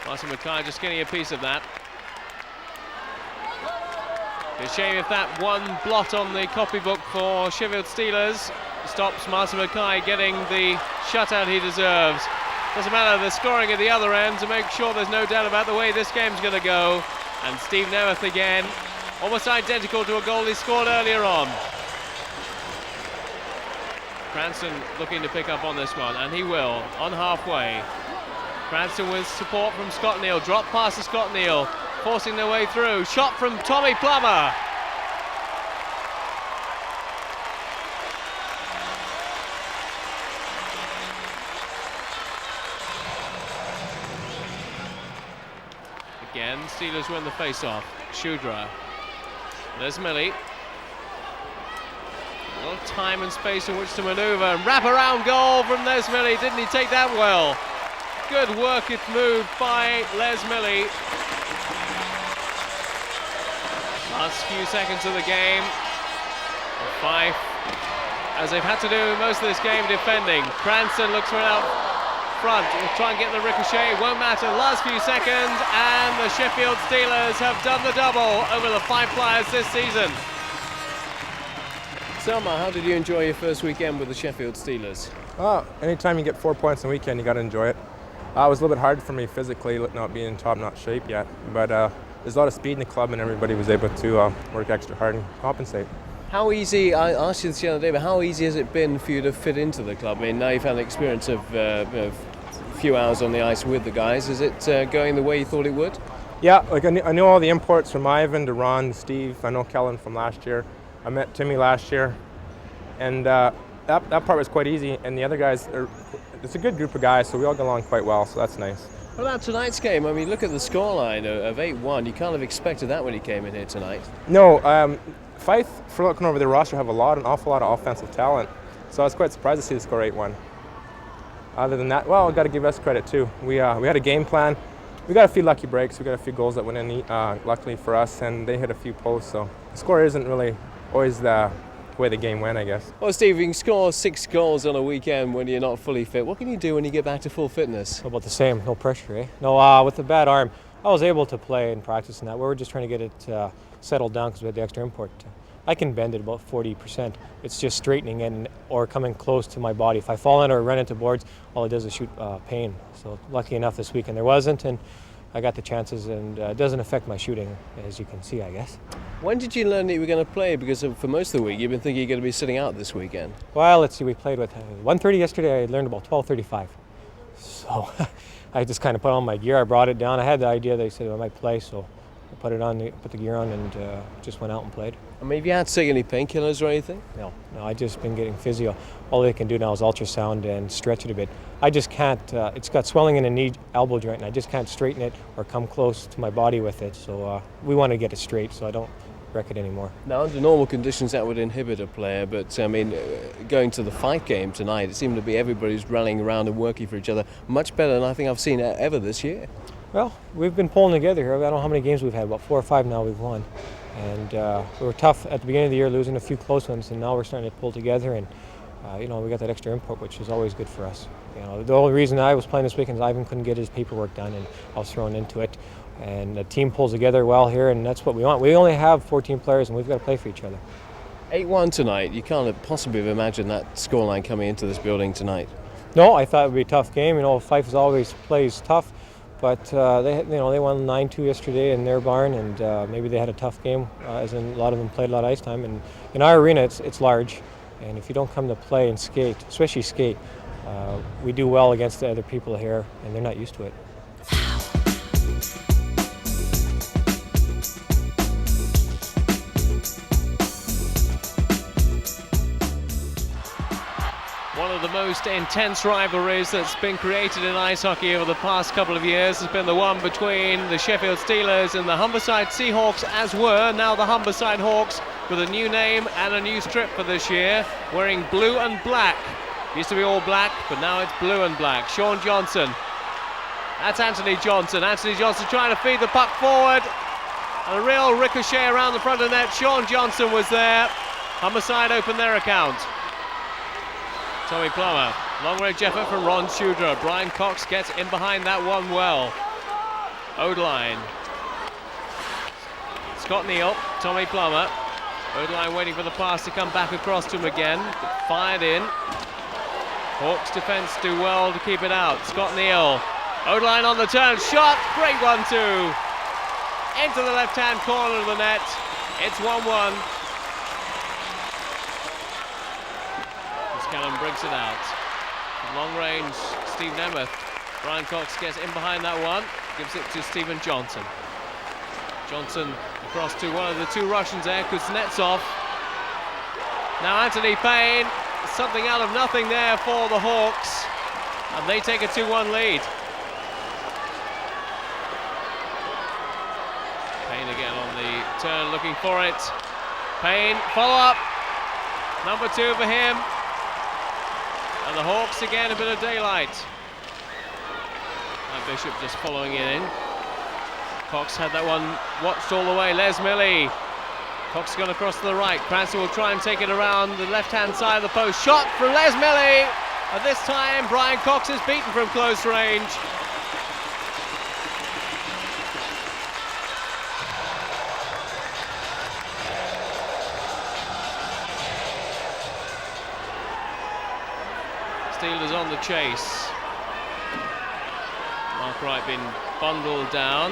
Martin Mackay just getting a piece of that. It's a shame if that one blot on the copybook for Sheffield Steelers stops Martin Mackay getting the shutout he deserves. Doesn't matter, they're scoring at the other end to make sure there's no doubt about the way this game's going to go. And Steve Nemeth again, almost identical to a goal he scored earlier on. Cranston looking to pick up on this one, and he will, on halfway. Cranston with support from Scott Neal, drop pass to Scott Neal, forcing their way through, shot from Tommy Plummer. Again, Steelers win the face-off. Shudra. There's Millie. A lot of time and space in which to manoeuvre. And wrap-around goal from Les Millie. Didn't he take that well? Good work it moved by Les Millie. Last few seconds of the game. Fife, as they've had to do most of this game, defending. Cranston looks for it out front. Will try and get the ricochet. It won't matter. Last few seconds, and the Sheffield Steelers have done the double over the Fife Flyers this season. Selma, how did you enjoy your first weekend with the Sheffield Steelers? Anytime you get 4 points in a weekend, you got to enjoy it. It was a little bit hard for me physically, not being in top-notch shape yet, but there's a lot of speed in the club, and everybody was able to work extra hard and compensate. How easy, I asked you this the other day, but how easy has it been for you to fit into the club? I mean, now you've had the experience of a few hours on the ice with the guys. Is it going the way you thought it would? Yeah, like I knew all the imports from Ivan to Ron to Steve. I know Kellen from last year. I met Timmy last year, and that part was quite easy. And the other guys, it's a good group of guys, so we all get along quite well, so that's nice. What about tonight's game? I mean, look at the scoreline of 8-1. You kind of expected that when you came in here tonight. No, Fife, for looking over the roster, have an awful lot of offensive talent, so I was quite surprised to see the score 8-1. Other than that, well, I've got to give us credit too. We had a game plan. We got a few lucky breaks. We got a few goals that went in, luckily for us, and they hit a few posts. So the score isn't really always the way the game went, I guess. Well, Steve, you can score 6 goals on a weekend when you're not fully fit. What can you do when you get back to full fitness? About the same, no pressure, eh? No, with the bad arm, I was able to play and practice in that. We were just trying to get it settled down because we had the extra import. I can bend it about 40%. It's just straightening in or coming close to my body. If I fall in or run into boards, all it does is shoot pain. So lucky enough this weekend there wasn't, and I got the chances, and it doesn't affect my shooting, as you can see, I guess. When did you learn that you were going to play? Because for most of the week, you've been thinking you're going to be sitting out this weekend. Well, let's see, we played with 1:30 yesterday. I learned about 12:35. So I just kind of put on my gear. I brought it down. I had the idea they said I might play, so I put it on, put the gear on, and just went out and played. I mean, have you had to take any painkillers or anything? No, I just been getting physio. All they can do now is ultrasound and stretch it a bit. I just can't, it's got swelling in the knee elbow joint, and I just can't straighten it or come close to my body with it. So we want to get it straight, so I don't wreck it anymore. Now, under normal conditions, that would inhibit a player, but I mean, going to the Fife game tonight, it seemed to be everybody's rallying around and working for each other much better than I think I've seen ever this year. Well, we've been pulling together here. I don't know how many games we've had, about 4 or 5 now we've won. And we were tough at the beginning of the year, losing a few close ones, and now we're starting to pull together, and we got that extra input, which is always good for us. The only reason I was playing this weekend is Ivan couldn't get his paperwork done, and I was thrown into it. And the team pulls together well here, and that's what we want. We only have 14 players, and we've got to play for each other. 8-1 tonight. You can't possibly have imagined that scoreline coming into this building tonight. No, I thought it would be a tough game. Fife always plays tough. But they won 9-2 yesterday in their barn, and maybe they had a tough game, as in a lot of them played a lot of ice time. And in our arena, it's large, and if you don't come to play and skate, especially skate, we do well against the other people here, and they're not used to it. most intense rivalries that's been created in ice hockey over the past couple of years has been the one between the Sheffield Steelers and the Humberside Seahawks, as were now the Humberside Hawks, with a new name and a new strip for this year, wearing blue and black. Used to be all black, but now it's blue and black. Sean Johnson. That's Anthony Johnson. Anthony Johnson trying to feed the puck forward. And a real ricochet around the front of the net. Sean Johnson was there. Humberside opened their account. Tommy Plummer. Long-range effort from Ron Shudra. Brian Cox gets in behind that one well. Odeline. Scott Neal. Tommy Plummer. Odeline waiting for the pass to come back across to him again. Fired in. Hawks defence do well to keep it out. Scott Neal. Odeline on the turn. Shot. Great 1-2. Into the left-hand corner of the net. It's 1-1. Callum brings it out. Long range, Steve Nemeth. Brian Cox gets in behind that one. Gives it to Stephen Johnson. Johnson across to one of the two Russians there, Kuznetsov. Now Anthony Payne. Something out of nothing there for the Hawks. And they take a 2-1 lead. Payne again on the turn, looking for it. Payne, follow-up. Number 2 for him. And the Hawks again, a bit of daylight. And Bishop just following it in. Cox had that one watched all the way. Les Milley. Cox has gone across to the right. Cranston will try and take it around the left-hand side of the post. Shot from Les Milley. And this time, Brian Cox is beaten from close range. Steelers on the chase. Mark Wright been bundled down.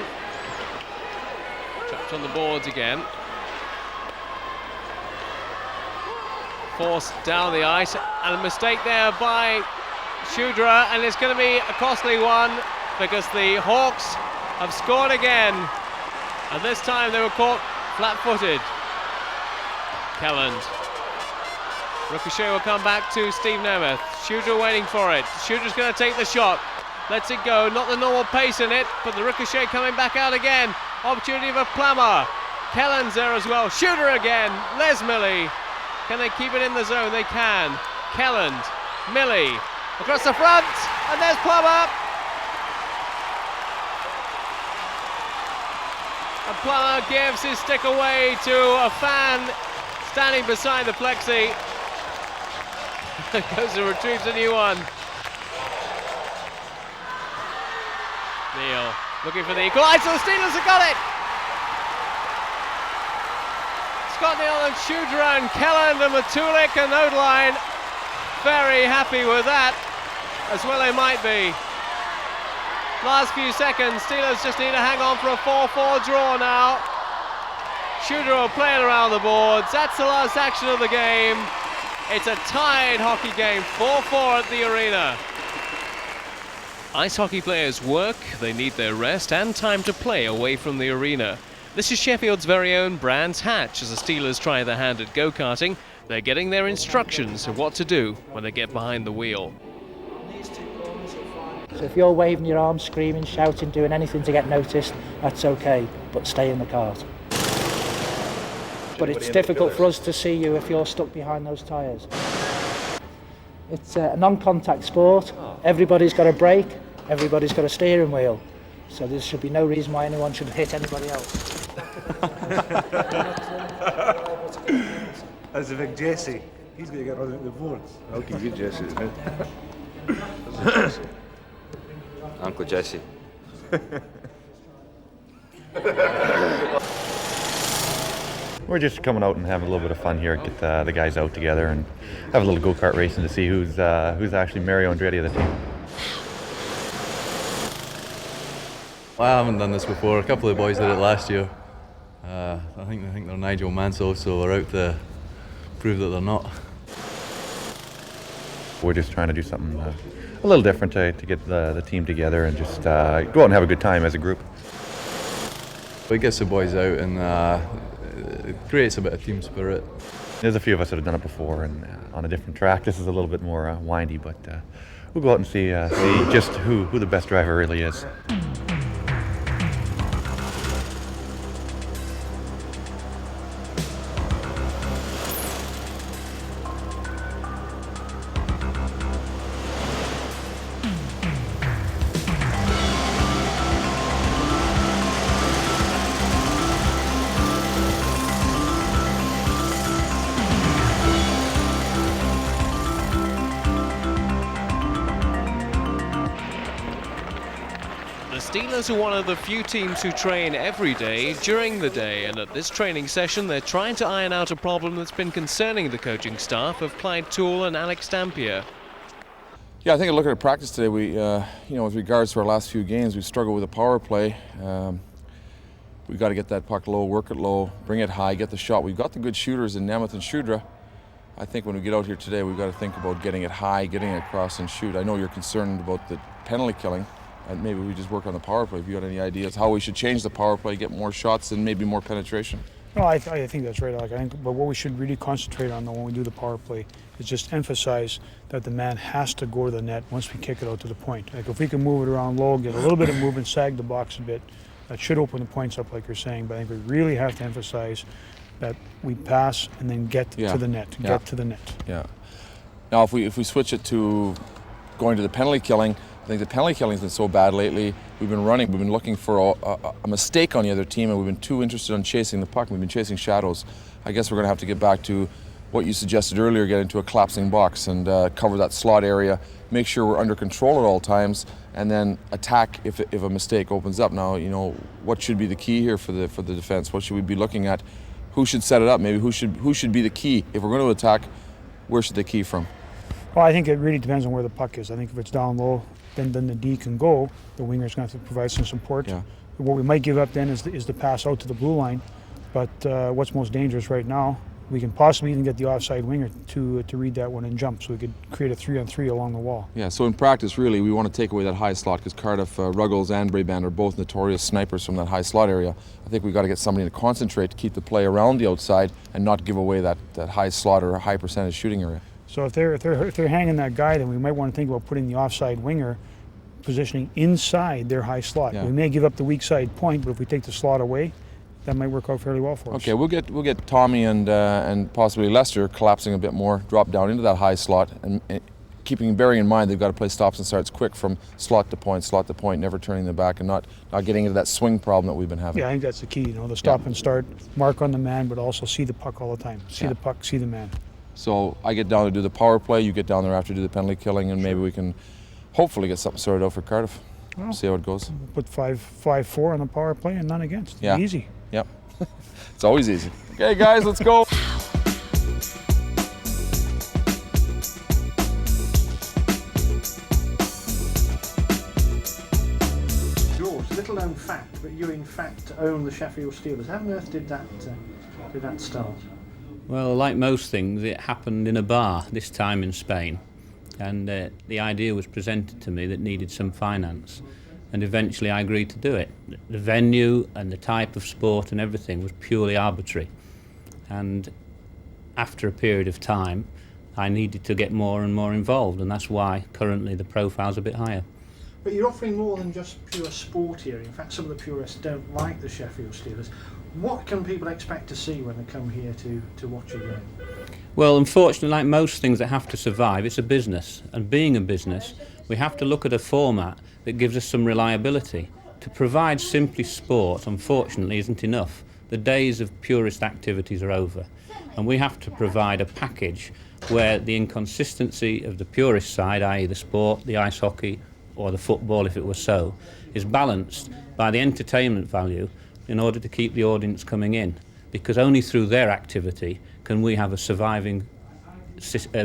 Trapped on the boards again. Forced down the ice, and a mistake there by Shudra, and it's going to be a costly one because the Hawks have scored again, and this time they were caught flat-footed. Kelland. Ricochet will come back to Steve Nemeth. Shudra waiting for it. Shudra's going to take the shot. Lets it go. Not the normal pace in it, but the ricochet coming back out again. Opportunity for Plummer. Kelland's there as well. Shudra again. Les Milley. Can they keep it in the zone? They can. Kelland. Milley. Across the front. And there's Plummer. And Plummer gives his stick away to a fan standing beside the plexi. Goes and retrieves a new one. Neal looking for the equaliser. The Steelers have got it. Scott Neal and Shudra and Kelland and Matulik and Odeline very happy with that, as well they might be. Last few seconds, Steelers just need to hang on for a 4-4 draw now. Shudra will play it around the boards. That's the last action of the game. It's a tied hockey game, 4-4 at the arena. Ice hockey players work, they need their rest and time to play away from the arena. This is Sheffield's very own Brands Hatch as the Steelers try their hand at go-karting. They're getting their instructions of what to do when they get behind the wheel. So if you're waving your arms, screaming, shouting, doing anything to get noticed, that's okay, but stay in the cart. But it's difficult for us to see you if you're stuck behind those tyres. It's a non-contact sport. Everybody's got a brake, everybody's got a steering wheel. So there should be no reason why anyone should hit anybody else. That's a big Jesse. He's going to get run out the boards. I'll give you Jesse, isn't it? Uncle Jesse. We're just coming out and having a little bit of fun here, get the guys out together and have a little go-kart racing to see who's actually Mario Andretti of the team. I haven't done this before. A couple of boys did it last year. I think they're Nigel Mansell, so we're out to prove that they're not. We're just trying to do something a little different to get the team together and just go out and have a good time as a group. It gets the boys out and it creates a bit of team spirit. There's a few of us that have done it before and on a different track. This is a little bit more windy, but we'll go out and see just who the best driver really is. The Steelers are one of the few teams who train every day during the day, and at this training session they're trying to iron out a problem that's been concerning the coaching staff of Clyde Toole and Alex Dampier. Yeah, I think looking at practice today, we, with regards to our last few games, we struggled with the power play. We've got to get that puck low, work it low, bring it high, get the shot. We've got the good shooters in Nemeth and Shudra. I think when we get out here today, we've got to think about getting it high, getting it across and shoot. I know you're concerned about the penalty killing, and maybe we just work on the power play. If you got any ideas how we should change the power play, get more shots and maybe more penetration. No, I think that's right, Alec. But what we should really concentrate on, though, when we do the power play, is just emphasize that the man has to go to the net once we kick it out to the point. Like if we can move it around low, get a little bit of movement, sag the box a bit, that should open the points up, like you're saying. But I think we really have to emphasize that we pass and then get to the net. Get to the net. Yeah. Now, if we switch it to going to the penalty killing, I think the penalty killing's been so bad lately. We've been looking for a mistake on the other team, and we've been too interested in chasing the puck. We've been chasing shadows. I guess we're going to have to get back to what you suggested earlier, get into a collapsing box and cover that slot area, make sure we're under control at all times, and then attack if a mistake opens up. Now, what should be the key here for the defense? What should we be looking at? Who should set it up? Maybe who should be the key? If we're going to attack, where should they key from? Well, I think it really depends on where the puck is. I think if it's down low, then the D can go. The winger's going to have to provide some support. Yeah. What we might give up then is the pass out to the blue line. But what's most dangerous right now, we can possibly even get the offside winger to read that one and jump, so we could create a 3-on-3 along the wall. Yeah, so in practice, really, we want to take away that high slot because Cardiff, Ruggles and Brabant are both notorious snipers from that high slot area. I think we've got to get somebody to concentrate to keep the play around the outside and not give away that high slot or a high percentage shooting area. So if they're hanging that guy, then we might want to think about putting the offside winger positioning inside their high slot. Yeah. We may give up the weak side point, but if we take the slot away, that might work out fairly well for us. Okay, we'll get Tommy and possibly Lester collapsing a bit more, drop down into that high slot, and bearing in mind they've got to play stops and starts quick from slot to point, never turning them back and not getting into that swing problem that we've been having. Yeah, I think that's the key. The stop and start, mark on the man, but also see the puck all the time. See the puck, see the man. So I get down to do the power play, you get down there after to do the penalty killing, and maybe we can hopefully get something sorted out for Cardiff. Well, see how it goes. Put 5-4 on the power play and none against. Yeah. Easy. Yep. It's always easy. Okay, guys, let's go. George, little known fact, but you in fact own the Sheffield Steelers. How on earth did that start? Well, like most things, it happened in a bar, this time in Spain. And the idea was presented to me that needed some finance. And eventually I agreed to do it. The venue and the type of sport and everything was purely arbitrary. And after a period of time, I needed to get more and more involved, and that's why currently the profile's a bit higher. But you're offering more than just pure sport here. In fact, some of the purists don't like the Sheffield Steelers. What can people expect to see when they come here to watch a game? Well, unfortunately, like most things that have to survive, it's a business. And being a business, we have to look at a format that gives us some reliability. To provide simply sport, unfortunately, isn't enough. The days of purist activities are over. And we have to provide a package where the inconsistency of the purist side, i.e. the sport, the ice hockey, or the football if it were so, is balanced by the entertainment value in order to keep the audience coming in. Because only through their activity can we have a surviving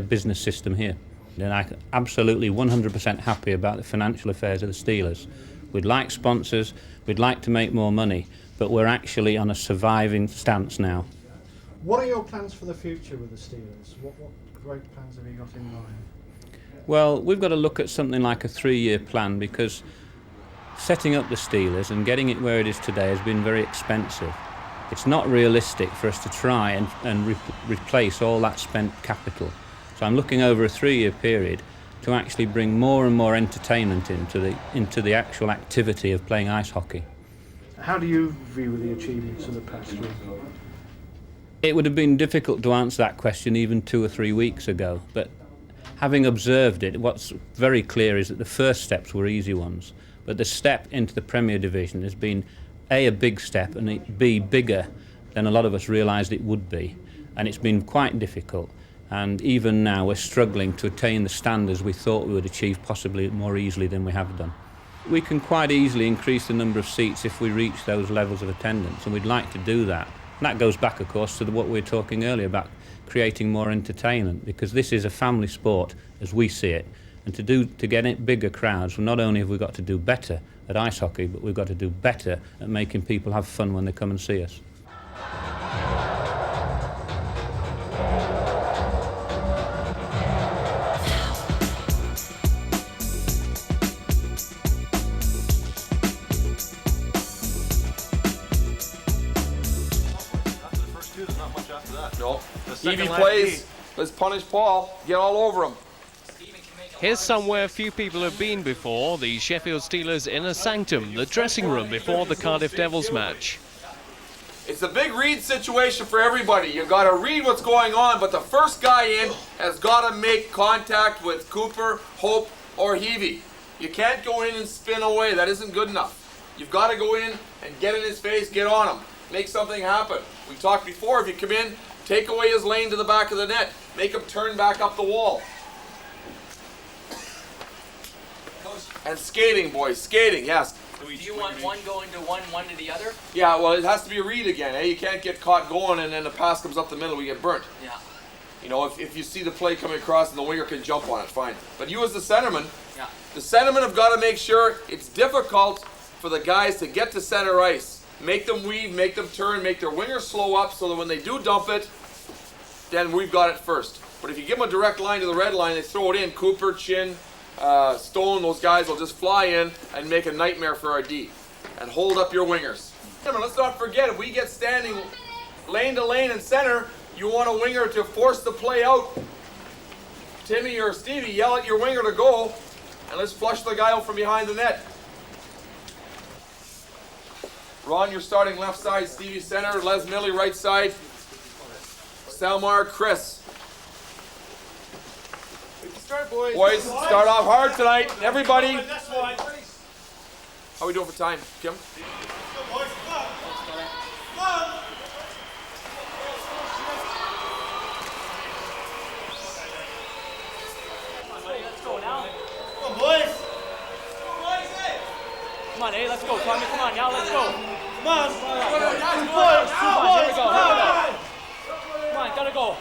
business system here. And I'm absolutely 100% happy about the financial affairs of the Steelers. We'd like sponsors, we'd like to make more money, but we're actually on a surviving stance now. What are your plans for the future with the Steelers? What great plans have you got in mind? Well, we've got to look at something like a 3-year plan, because setting up the Steelers and getting it where it is today has been very expensive. It's not realistic for us to try and replace all that spent capital. So I'm looking over a 3-year period to actually bring more and more entertainment into the actual activity of playing ice hockey. How do you view the achievements of the past year? It would have been difficult to answer that question even 2 or 3 weeks ago, but having observed it, what's very clear is that the first steps were easy ones, but the step into the Premier Division has been A, a big step, and B, bigger than a lot of us realised it would be, and it's been quite difficult. And even now we're struggling to attain the standards we thought we would achieve possibly more easily than we have done. We can quite easily increase the number of seats if we reach those levels of attendance, and we'd like to do that. And that goes back, of course, to what we were talking earlier about creating more entertainment, because this is a family sport as we see it. And to get it bigger crowds, well, not only have we got to do better at ice hockey, but we've got to do better at making people have fun when they come and see us. No. Evie plays. Let's punish Paul. Get all over him. Here's somewhere few people have been before, the Sheffield Steelers' inner sanctum, the dressing room before the Cardiff Devils match. It's a big read situation for everybody. You got to read what's going on, but the first guy in has got to make contact with Cooper, Hope, or Heavey. You can't go in and spin away. That isn't good enough. You've got to go in and get in his face, get on him, make something happen. We talked before, if you come in, take away his lane to the back of the net, make him turn back up the wall. And skating, boys, skating, yes. Do you want one going to one to the other? Yeah, well, it has to be a read again, eh? You can't get caught going and then the pass comes up the middle, we get burnt. Yeah. You know, if you see the play coming across and the winger can jump on it, fine. But you as the centerman, yeah. The centermen have got to make sure it's difficult for the guys to get to center ice. Make them weave, make them turn, make their wingers slow up so that when they do dump it, then we've got it first. But if you give them a direct line to the red line, they throw it in, Cooper, Chin, Stone, those guys will just fly in and make a nightmare for our D. And hold up your wingers. Let's not forget, if we get standing lane to lane in center, you want a winger to force the play out. Timmy or Stevie, yell at your winger to go, and let's flush the guy out from behind the net. Ron, you're starting left side, Stevie center, Les Millie right side, Salmar, Chris. Start, boys. Boys, start off hard tonight. Everybody. How are we doing for time, Kim? Come on, eh? Let's go, Tommy. Come on, now. Let's go. Come on. Boys. Here we go. Come on, gotta go.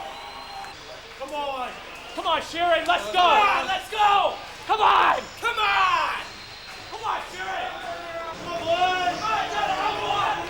Come on. Come on, Sharon. Let's go. Let's go. Come on. Come on. Come on, Sharon. Come on, boys. Come on.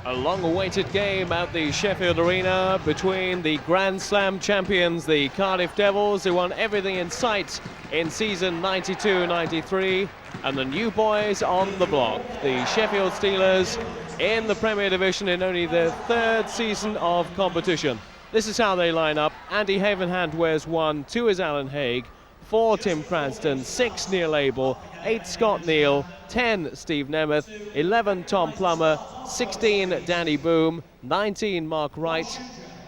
A long-awaited game at the Sheffield Arena between the Grand Slam champions, the Cardiff Devils, who won everything in sight in season 92-93, and the new boys on the block, the Sheffield Steelers, in the Premier Division in only their third season of competition. This is how they line up. Andy Havenhand wears 1, 2 is Alan Haig, 4 Tim Cranston, 6 Neil Abel, 8 Scott Neal, 10 Steve Nemeth, 11 Tom Plummer, 16 Danny Boom, 19 Mark Wright,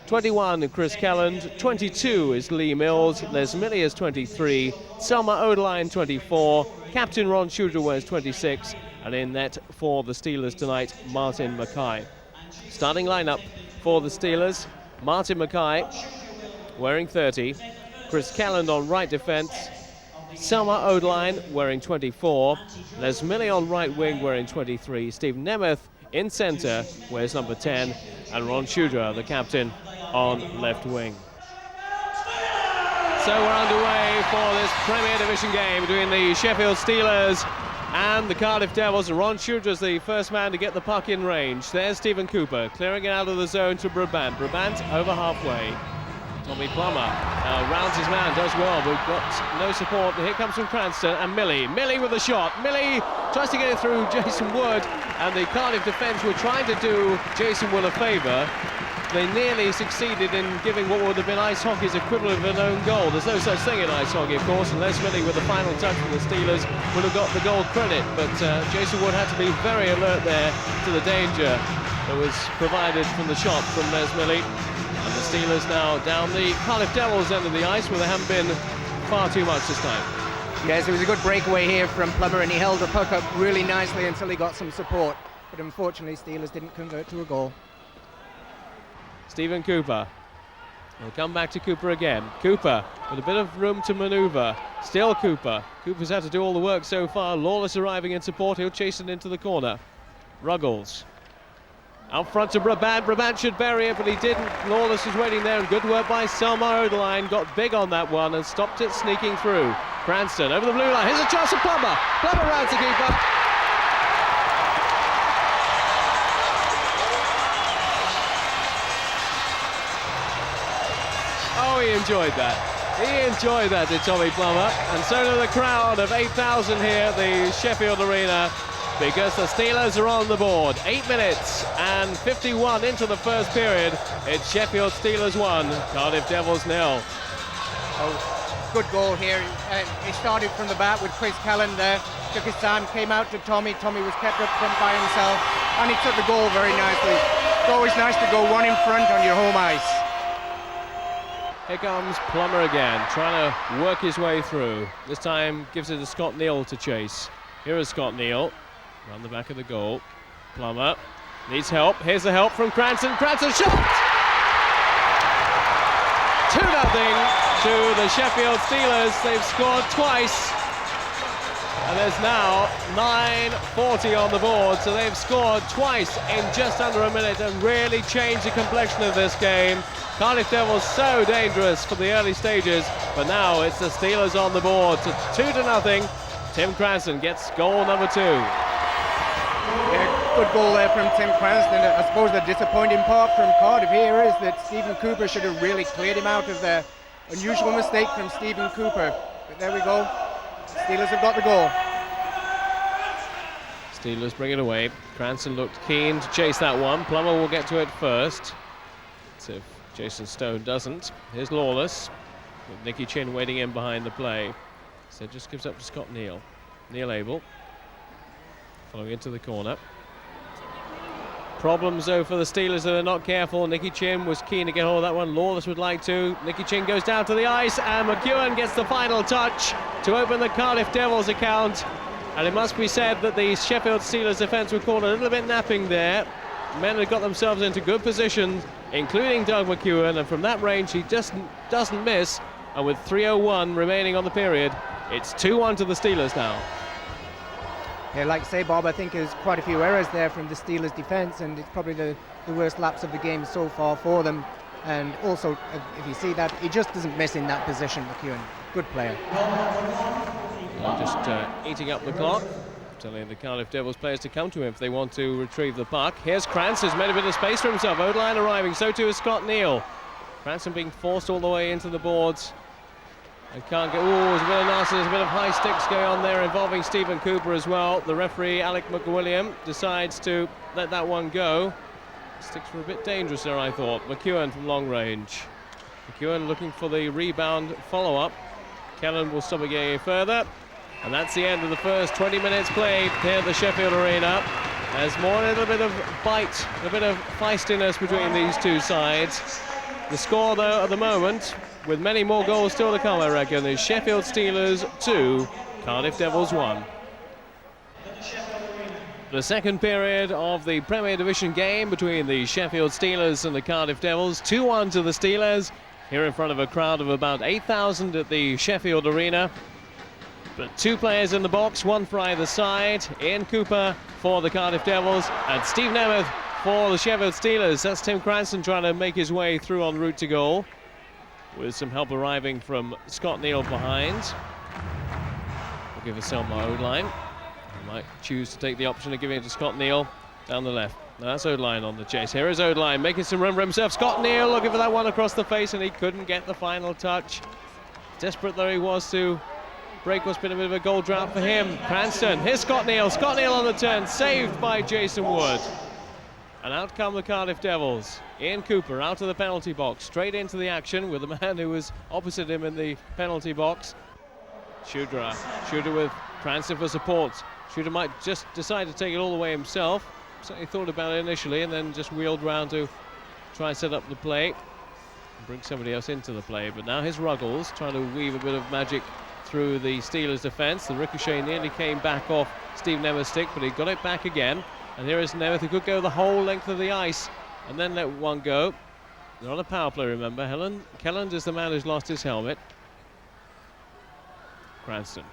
21 Chris Kelland, 22 is Lee Mills, Les Millie is 23, Selma Odeline 24, Captain Ron Shooter wears 26, and in net for the Steelers tonight, Martin Mackay. Starting lineup for the Steelers, Martin Mackay wearing 30, Chris Kelland on right defence, Selma Odeline wearing 24, Les Millie on right wing wearing 23, Steve Nemeth in centre wears number 10, and Ron Shooter, the captain, on left wing. So we're underway for this Premier Division game between the Sheffield Steelers and the Cardiff Devils. Ron Shooter's the first man to get the puck in range. There's Stephen Cooper clearing it out of the zone to Brabant. Brabant over halfway. Tommy Plummer rounds his man, does well, but got no support. Here comes from Cranston and Millie. Millie with a shot. Millie tries to get it through Jason Wood, and the Cardiff defence were trying to do Jason Wood a favour. They nearly succeeded in giving what would have been ice hockey's equivalent of an own goal. There's no such thing in ice hockey, of course, unless Millie with the final touch from the Steelers would have got the goal credit. But Jason Wood had to be very alert there to the danger that was provided from the shot from Les Millie. And the Steelers now down the Cardiff Devils end of the ice, where they haven't been far too much this time. Yes, it was a good breakaway here from Plummer, and he held the puck up really nicely until he got some support. But unfortunately, Steelers didn't convert to a goal. Stephen Cooper. We'll come back to Cooper again. Cooper with a bit of room to manoeuvre. Still Cooper. Cooper's had to do all the work so far. Lawless arriving in support. He'll chase it into the corner. Ruggles. Out front to Brabant. Brabant should bury it, but he didn't. Lawless was waiting there, and good work by Selma Odeline. Got big on that one and stopped it sneaking through. Cranston over the blue line. Here's a chance for Plummer. Plummer rounds the keeper. Oh, he enjoyed that. He enjoyed that, did Tommy Plummer. And so did the crowd of 8,000 here at the Sheffield Arena, because the Steelers are on the board. 8 minutes and 51 into the first period. It's Sheffield Steelers 1, Cardiff Devils 0. Oh, good goal here. He started from the bat with Chris Callan there. Took his time, came out to Tommy. Tommy was kept up front by himself, and he took the goal very nicely. It's always nice to go one in front on your home ice. Here comes Plummer again, trying to work his way through. This time gives it to Scott Neal to chase. Here is Scott Neal, around the back of the goal. Plummer needs help. Here's the help from Cranston. Cranston shot! 2-0 to the Sheffield Steelers. They've scored twice. And there's now 9:40 on the board, so they've scored twice in just under a minute and really changed the complexion of this game. Cardiff Devils so dangerous for the early stages, but now it's the Steelers on the board to 2-0. Tim Cranston gets goal number 2. Yeah, good goal there from Tim Cranston. I suppose the disappointing part from Cardiff here is that Stephen Cooper should have really cleared him out of the unusual mistake from Stephen Cooper. But there we go. Steelers have got the goal. Steelers bring it away. Cranston looked keen to chase that one. Plummer will get to it first. So if Jason Stone doesn't. Here's Lawless, with Nicky Chin waiting in behind the play. So just gives up to Scott Neal. Neal Abel following into the corner. Problems though for the Steelers if they're not careful. Nicky Chin was keen to get hold of that one. Lawless would like to. Nicky Chin goes down to the ice, and McEwen gets the final touch to open the Cardiff Devils account. And it must be said that the Sheffield Steelers defence were caught a little bit napping there. Men had got themselves into good positions, including Doug McEwen, and from that range he just doesn't miss. And with 3:01 remaining on the period, it's 2-1 to the Steelers now. Yeah, like you say, Bob, I think there's quite a few errors there from the Steelers' defence, and it's probably the worst lapse of the game so far for them. And also, if you see that, he just doesn't miss in that position, McEwen. Good player. Just eating up the clock, telling the Cardiff Devils players to come to him if they want to retrieve the puck. Here's Cranston, who's made a bit of space for himself. Odeline arriving, so too is Scott Neal. Cranston being forced all the way into the boards. And can't get. There's a bit of nastiness, a bit of high sticks going on there involving Stephen Cooper as well. The referee, Alec McWilliam, decides to let that one go. Sticks were a bit dangerous there, I thought. McEwen from long range. McEwen looking for the rebound follow-up. Kellen will stop it getting any further. And that's the end of the first 20 minutes played here at the Sheffield Arena. There's more, a little bit of bite, a bit of feistiness between these two sides. The score, though, at the moment, with many more goals still to come, I reckon, is Sheffield Steelers 2, Cardiff Devils 1. The second period of the Premier Division game between the Sheffield Steelers and the Cardiff Devils. 2-1 to the Steelers, here in front of a crowd of about 8,000 at the Sheffield Arena. But 2 players in the box, 1 for either side. Ian Cooper for the Cardiff Devils and Steve Nemeth for the Sheffield Steelers. That's Tim Cranston trying to make his way through en route to goal, with some help arriving from Scott Neal behind. We'll give it Selma Odeline. Might choose to take the option of giving it to Scott Neal down the left. That's O'Dline on the chase. Here is O'Dline making some room for himself. Scott Neal looking for that one across the face, and he couldn't get the final touch. Desperate though he was to break what's been a bit of a goal drought for him. Cranston, here's Scott Neal. Scott Neal on the turn, saved by Jason Wood. And out come the Cardiff Devils. Ian Cooper out of the penalty box, straight into the action with the man who was opposite him in the penalty box. Shudra with Cranston for support. Shudra might just decide to take it all the way himself. Certainly thought about it initially and then just wheeled round to try and set up the play and bring somebody else into the play. But now here's Ruggles trying to weave a bit of magic through the Steelers' defence. The ricochet nearly came back off Steve Nemeth's stick, but he got it back again. And here is Nemeth, who could go the whole length of the ice and then let one go. They're on a power play, remember. Kelland is the man who's lost his helmet. Cranston.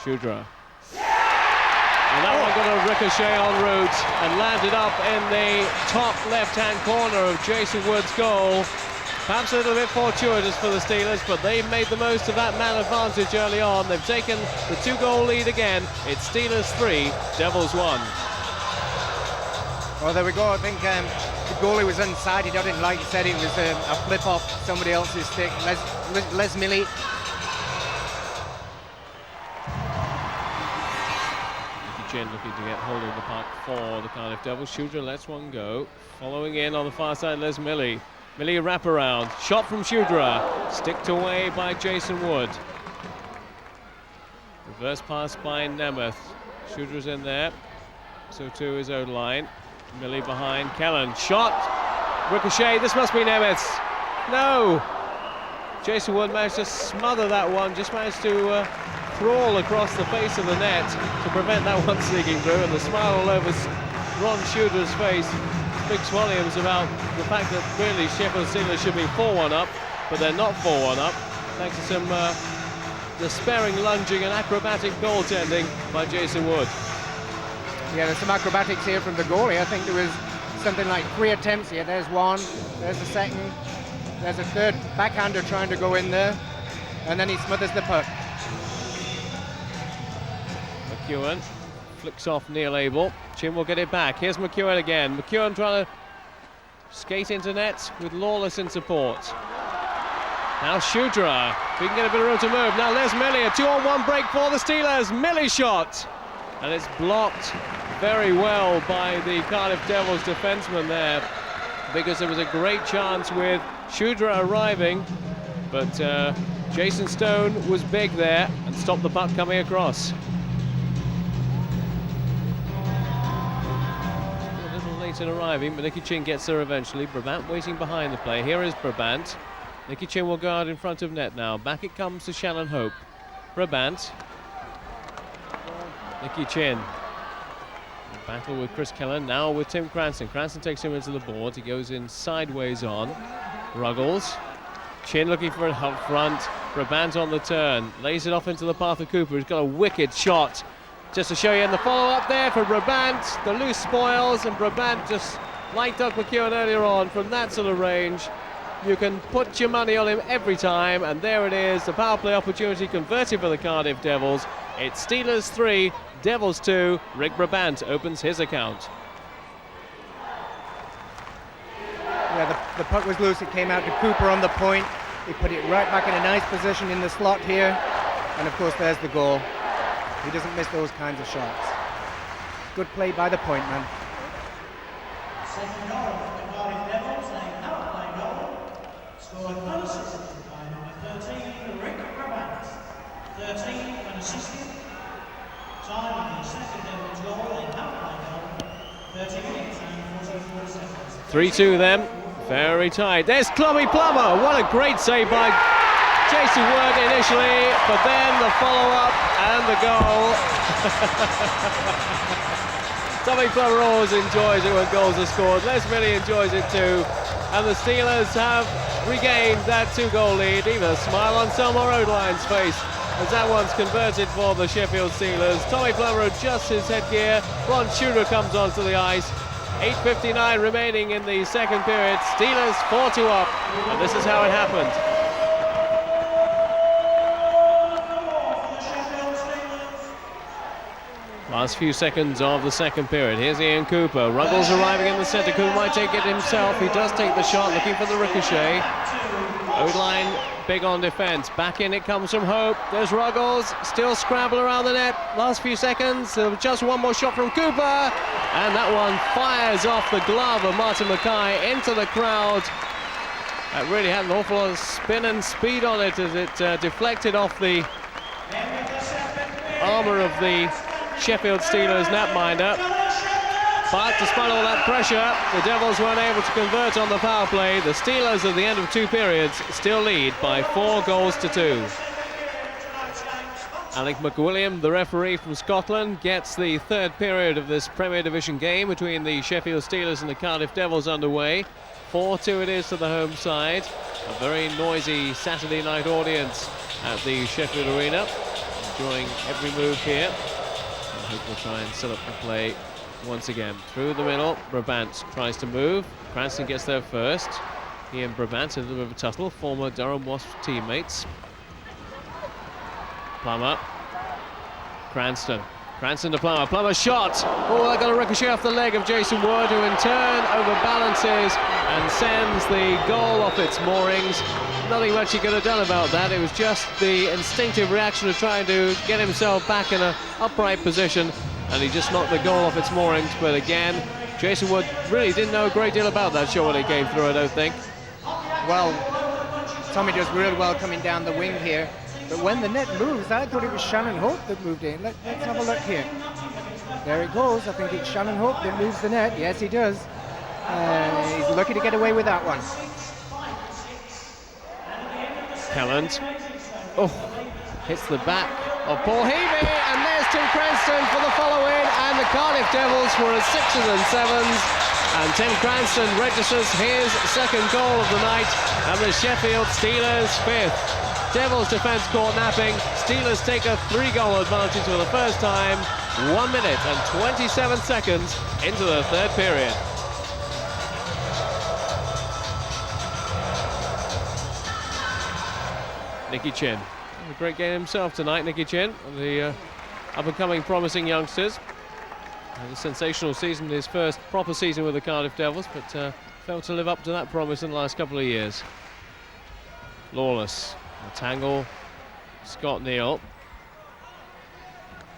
Shudra. And that one got a ricochet en route and landed up in the top left-hand corner of Jason Wood's goal. Perhaps a little bit fortuitous for the Steelers, but they've made the most of that man advantage early on. They've taken the 2-goal lead again. It's Steelers 3, Devils 1. Well, there we go. I think the goalie was inside. He didn't like it. Said it was a flip off somebody else's stick. Les Millie. Looking to get hold of the puck for the Cardiff Devils. Shudra lets one go. Following in on the far side, Les Millie. Millie wraparound. Shot from Shudra. Sticked away by Jason Wood. Reverse pass by Nemeth. Shudra's in there. So too is O'Dline. Millie behind. Kelland. Shot. Ricochet. This must be Nemeth's. No. Jason Wood managed to smother that one. Just managed to crawl across the face of the net to prevent that one sneaking through, and the smile all over Ron Shudra's face speaks volumes about the fact that really Sheffield Steelers should be 4-1 up, but they're not 4-1 up, thanks to some despairing lunging and acrobatic goaltending by Jason Wood. Yeah, there's some acrobatics here from the goalie. I think there was something like 3 attempts here. There's one, there's a second, there's a third backhander trying to go in there, and then he smothers the puck. McEwen flicks off Neil Abel. Chin will get it back. Here's McEwen again. McEwen trying to skate into net with Lawless in support. Now Shudra, if he can get a bit of room to move. Now Les Millie, a 2-on-1 break for the Steelers. Millie shot, and it's blocked very well by the Cardiff Devils defenseman there, because there was a great chance with Shudra arriving, but Jason Stone was big there and stopped the puck coming across. In arriving, but Nicky Chin gets there eventually. Brabant waiting behind the play. Here is Brabant. Nicky Chin will guard in front of net now. Back it comes to Shannon Hope. Brabant. Nicky Chin. Battle with Chris Kelland, now with Tim Cranston. Cranston takes him into the board. He goes in sideways on. Ruggles. Chin looking for it up front. Brabant on the turn. Lays it off into the path of Cooper, who's got a wicked shot. Just to show you in the follow-up there for Brabant, the loose spoils, and Brabant, just like Doug McEwen earlier on, from that sort of range, you can put your money on him every time, and there it is, the power play opportunity converted for the Cardiff Devils. It's Steelers 3, Devils 2, Rick Brabant opens his account. Yeah, the puck was loose, it came out to Cooper on the point, he put it right back in a nice position in the slot here, and of course there's the goal. He doesn't miss those kinds of shots. Good play by the point man. Second goal for the Cardiff Devils, a power play goal, scored and assisted by number 13, Rick Brabant. 13 and assisted. Time of the second Devils goal, a power play goal, 30 minutes and 44 seconds. 3-2 then, very tight. There's Clummy Plummer, what a great save by Jason Wood initially, but then the follow-up and the goal. Tommy Plummer always enjoys it when goals are scored. Les Millie enjoys it too. And the Steelers have regained that 2-goal lead. Even a smile on Selmar O'Dline's face as that one's converted for the Sheffield Steelers. Tommy Plummer adjusts his headgear. Ron Shudra comes onto the ice. 8:59 remaining in the second period. Steelers 4-2 up. And this is how it happened. Last few seconds of the second period. Here's Ian Cooper. Ruggles arriving in the centre. Cooper might take it himself. He does take the shot, looking for the ricochet. O-line big on defence. Back in it comes from Hope. There's Ruggles. Still scramble around the net. Last few seconds. Just one more shot from Cooper. And that one fires off the glove of Martin Mackay into the crowd. That really had an awful lot of spin and speed on it as it deflected off the armour of the Sheffield Steelers netminder. But despite all that pressure, the Devils weren't able to convert on the power play. The Steelers at the end of 2 periods still lead by 4 goals to 2. Alec McWilliam, the referee from Scotland, gets the 3rd period of this Premier Division game between the Sheffield Steelers and the Cardiff Devils underway. 4-2 it is to the home side. A very noisy Saturday night audience at the Sheffield Arena, enjoying every move here. I hope we'll try and set up the play once again. Through the middle, Brabant tries to move. Cranston gets there first. He and Brabant in a little bit of a tussle, former Durham Wasps teammates. Plummer. Cranston to Plummer. Plummer shot! Oh, that got a ricochet off the leg of Jason Wood, who in turn overbalances and sends the goal off its moorings. Nothing much he could have done about that. It was just the instinctive reaction of trying to get himself back in an upright position, and he just knocked the goal off its moorings. But again, Jason Wood really didn't know a great deal about that shot when it came through, I don't think. Well, Tommy does really well coming down the wing here. But when the net moves, I thought it was Shannon Hope that moved in. Let's have a look here. There it goes. I think it's Shannon Hope that moves the net. Yes, he does. He's lucky to get away with that one. Kelland. Oh, hits the back of Paul Heavey, and there's Tim Cranston for the follow-in, and the Cardiff Devils were at 6s and 7s, and Tim Cranston registers his 2nd goal of the night, and the Sheffield Steelers 5th. Devils defence caught napping. Steelers take a 3-goal advantage for the first time. 1 minute and 27 seconds into the 3rd period. Nicky Chin. A great game himself tonight, Nicky Chin. The up-and-coming promising youngsters. Had a sensational season, his first proper season with the Cardiff Devils, but failed to live up to that promise in the last couple of years. Lawless. A tangle. Scott Neal.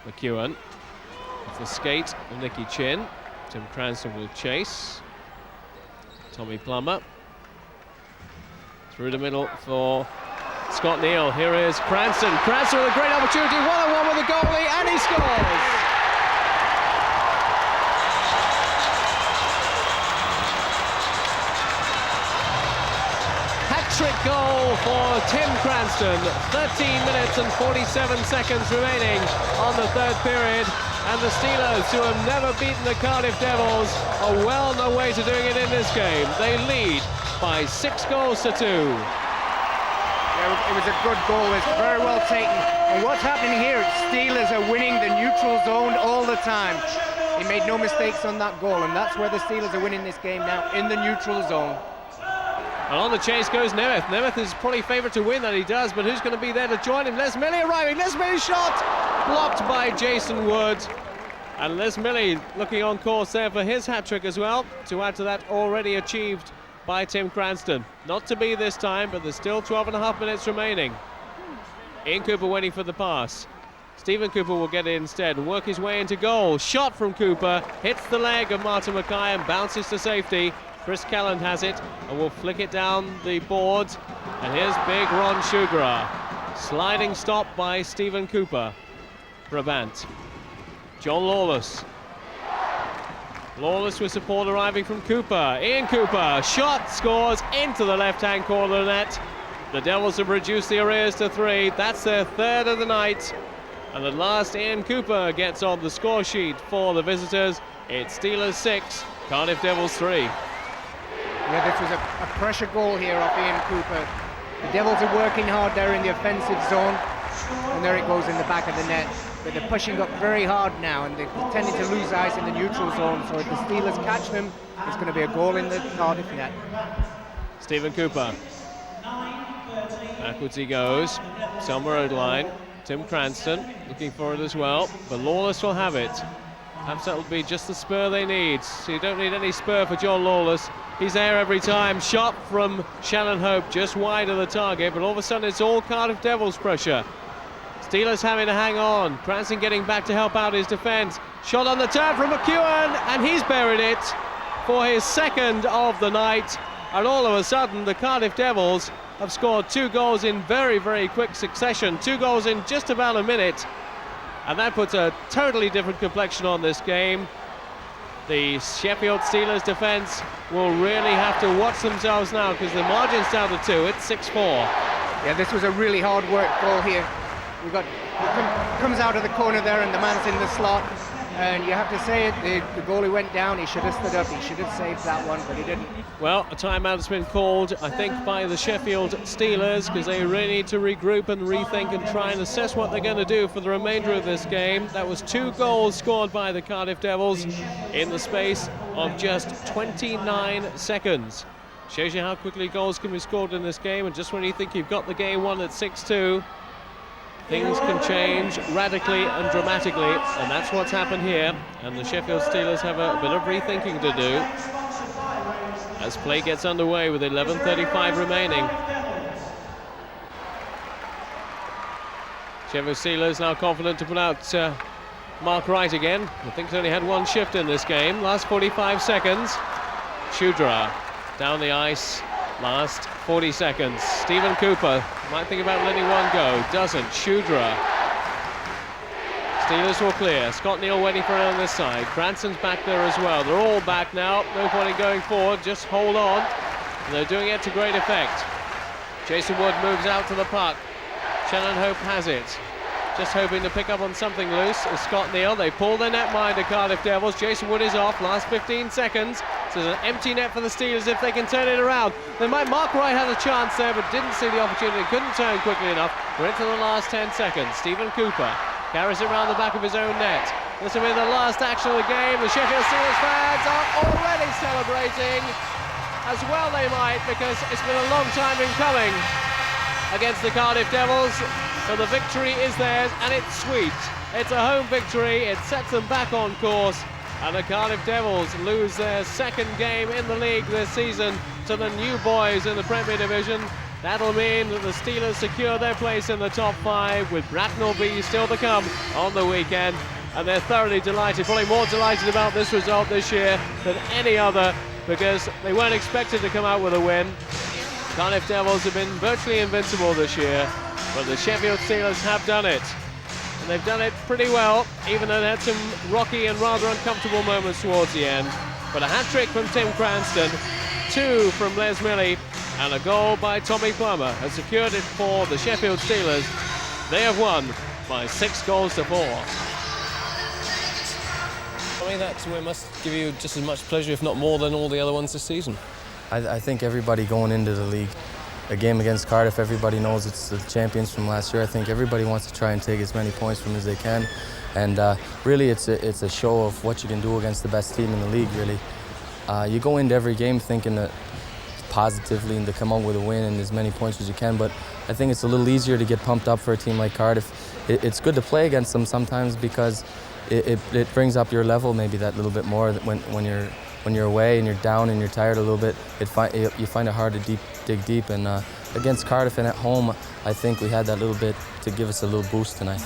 McEwen. Off the skate of Nicky Chin. Tim Cranston will chase. Tommy Plummer. Through the middle for Scott Neal. Here is Cranston. Cranston with a great opportunity. 1-on-1 with the goalie, and he scores! Hat-trick goal for Tim Cranston. 13 minutes and 47 seconds remaining on the 3rd period. And the Steelers, who have never beaten the Cardiff Devils, are well on their way to doing it in this game. They lead by 6 goals to 2. Yeah, it was a good goal. It's very well taken. And what's happening here, Steelers are winning the neutral zone all the time. He made no mistakes on that goal, and that's where the Steelers are winning this game now, in the neutral zone. And on the chase goes Nemeth. Nemeth is probably favourite to win, that he does, but who's going to be there to join him? Les Milley arriving. Les Milley shot! Blocked by Jason Wood. And Les Milley looking on course there for his hat-trick as well, to add to that already achieved by Tim Cranston. Not to be this time, but there's still 12.5 minutes remaining. Ian Cooper waiting for the pass. Stephen Cooper will get it instead and work his way into goal. Shot from Cooper, hits the leg of Martin Mackay and bounces to safety. Chris Calland has it and will flick it down the board. And here's big Ron Sugarar. Sliding stop by Stephen Cooper. Brabant. John Lawless. Lawless with support arriving from Cooper. Ian Cooper, shot, scores into the left-hand corner of the net. The Devils have reduced the arrears to 3. That's their 3rd of the night. And at last, Ian Cooper gets on the score sheet for the visitors. It's Steelers 6, Cardiff Devils 3. Yeah, this was a pressure goal here off Ian Cooper. The Devils are working hard there in the offensive zone, and there it goes in the back of the net. But they're pushing up very hard now, and they're tending to lose ice in the neutral zone. So if the Steelers catch them, it's going to be a goal in the Cardiff net. Stephen Cooper. Backwards he goes. Selma Road line. Tim Cranston looking for it as well, but Lawless will have it. Perhaps that'll be just the spur they need. So you don't need any spur for John Lawless. He's there every time. Shot from Shannon Hope, just wide of the target, but all of a sudden it's all Cardiff Devils pressure. Steelers having to hang on. Cranston getting back to help out his defence. Shot on the turn from McEwen, and he's buried it for his second of the night. And all of a sudden, the Cardiff Devils have scored 2 goals in very, very quick succession. 2 goals in just about a minute. And that puts a totally different complexion on this game. The Sheffield Steelers defence will really have to watch themselves now because the margin's down to 2. It's 6-4. Yeah, this was a really hard work goal here. We got comes out of the corner there, and the man's in the slot. And you have to say it, the goalie went down. He should have stood up. He should have saved that one, but he didn't. Well, a timeout's been called, I think, by the Sheffield Steelers because they really need to regroup and rethink and try and assess what they're going to do for the remainder of this game. That was 2 goals scored by the Cardiff Devils in the space of just 29 seconds. Shows you how quickly goals can be scored in this game, and just when you think you've got the game won at 6-2, things can change radically and dramatically, and that's what's happened here. And the Sheffield Steelers have a bit of rethinking to do as play gets underway with 11:35 remaining. Sheffield Steelers now confident to put out Mark Wright again. I think he's only had 1 shift in this game. Last 45 seconds. Shudra down the ice. Last 40 seconds. Stephen Cooper might think about letting one go. Doesn't. Shudra. Steelers will clear. Scott Neal waiting for it on this side. Branson's back there as well. They're all back now. No point in going forward. Just hold on. And they're doing it to great effect. Jason Wood moves out to the puck. Shannon Hope has it. Just hoping to pick up on something loose. Is Scott Neal. They pull the netminder, Cardiff Devils. Jason Wood is off. Last 15 seconds. So there's an empty net for the Steelers if they can turn it around. Mark Wright had a chance there, but didn't see the opportunity. Couldn't turn quickly enough. We're into the last 10 seconds. Stephen Cooper carries it around the back of his own net. This will be the last action of the game. The Sheffield Steelers fans are already celebrating. As well they might, because it's been a long time in coming against the Cardiff Devils. So the victory is theirs, and it's sweet. It's a home victory. It sets them back on course. And the Cardiff Devils lose their 2nd game in the league this season to the new boys in the Premier Division. That'll mean that the Steelers secure their place in the top 5 with Bracknell B still to come on the weekend. And they're thoroughly delighted, probably more delighted about this result this year than any other because they weren't expected to come out with a win. Cardiff Devils have been virtually invincible this year, but the Sheffield Steelers have done it. And they've done it pretty well, even though they had some rocky and rather uncomfortable moments towards the end. But a hat-trick from Tim Cranston, 2 from Les Milley, and a goal by Tommy Plummer has secured it for the Sheffield Steelers. They have won by 6-4. I mean, that must give you just as much pleasure, if not more, than all the other ones this season. I think everybody going into the league, a game against Cardiff, everybody knows it's the champions from last year. I think everybody wants to try and take as many points from as they can. And really, it's a show of what you can do against the best team in the league, really. You go into every game thinking that positively and to come out with a win and as many points as you can, but I think it's a little easier to get pumped up for a team like Cardiff. It's good to play against them sometimes because it brings up your level maybe that little bit more when you're away and you're down and you're tired a little bit. You find it hard to dig deep, and against Cardiff and at home, I think we had that little bit to give us a little boost tonight.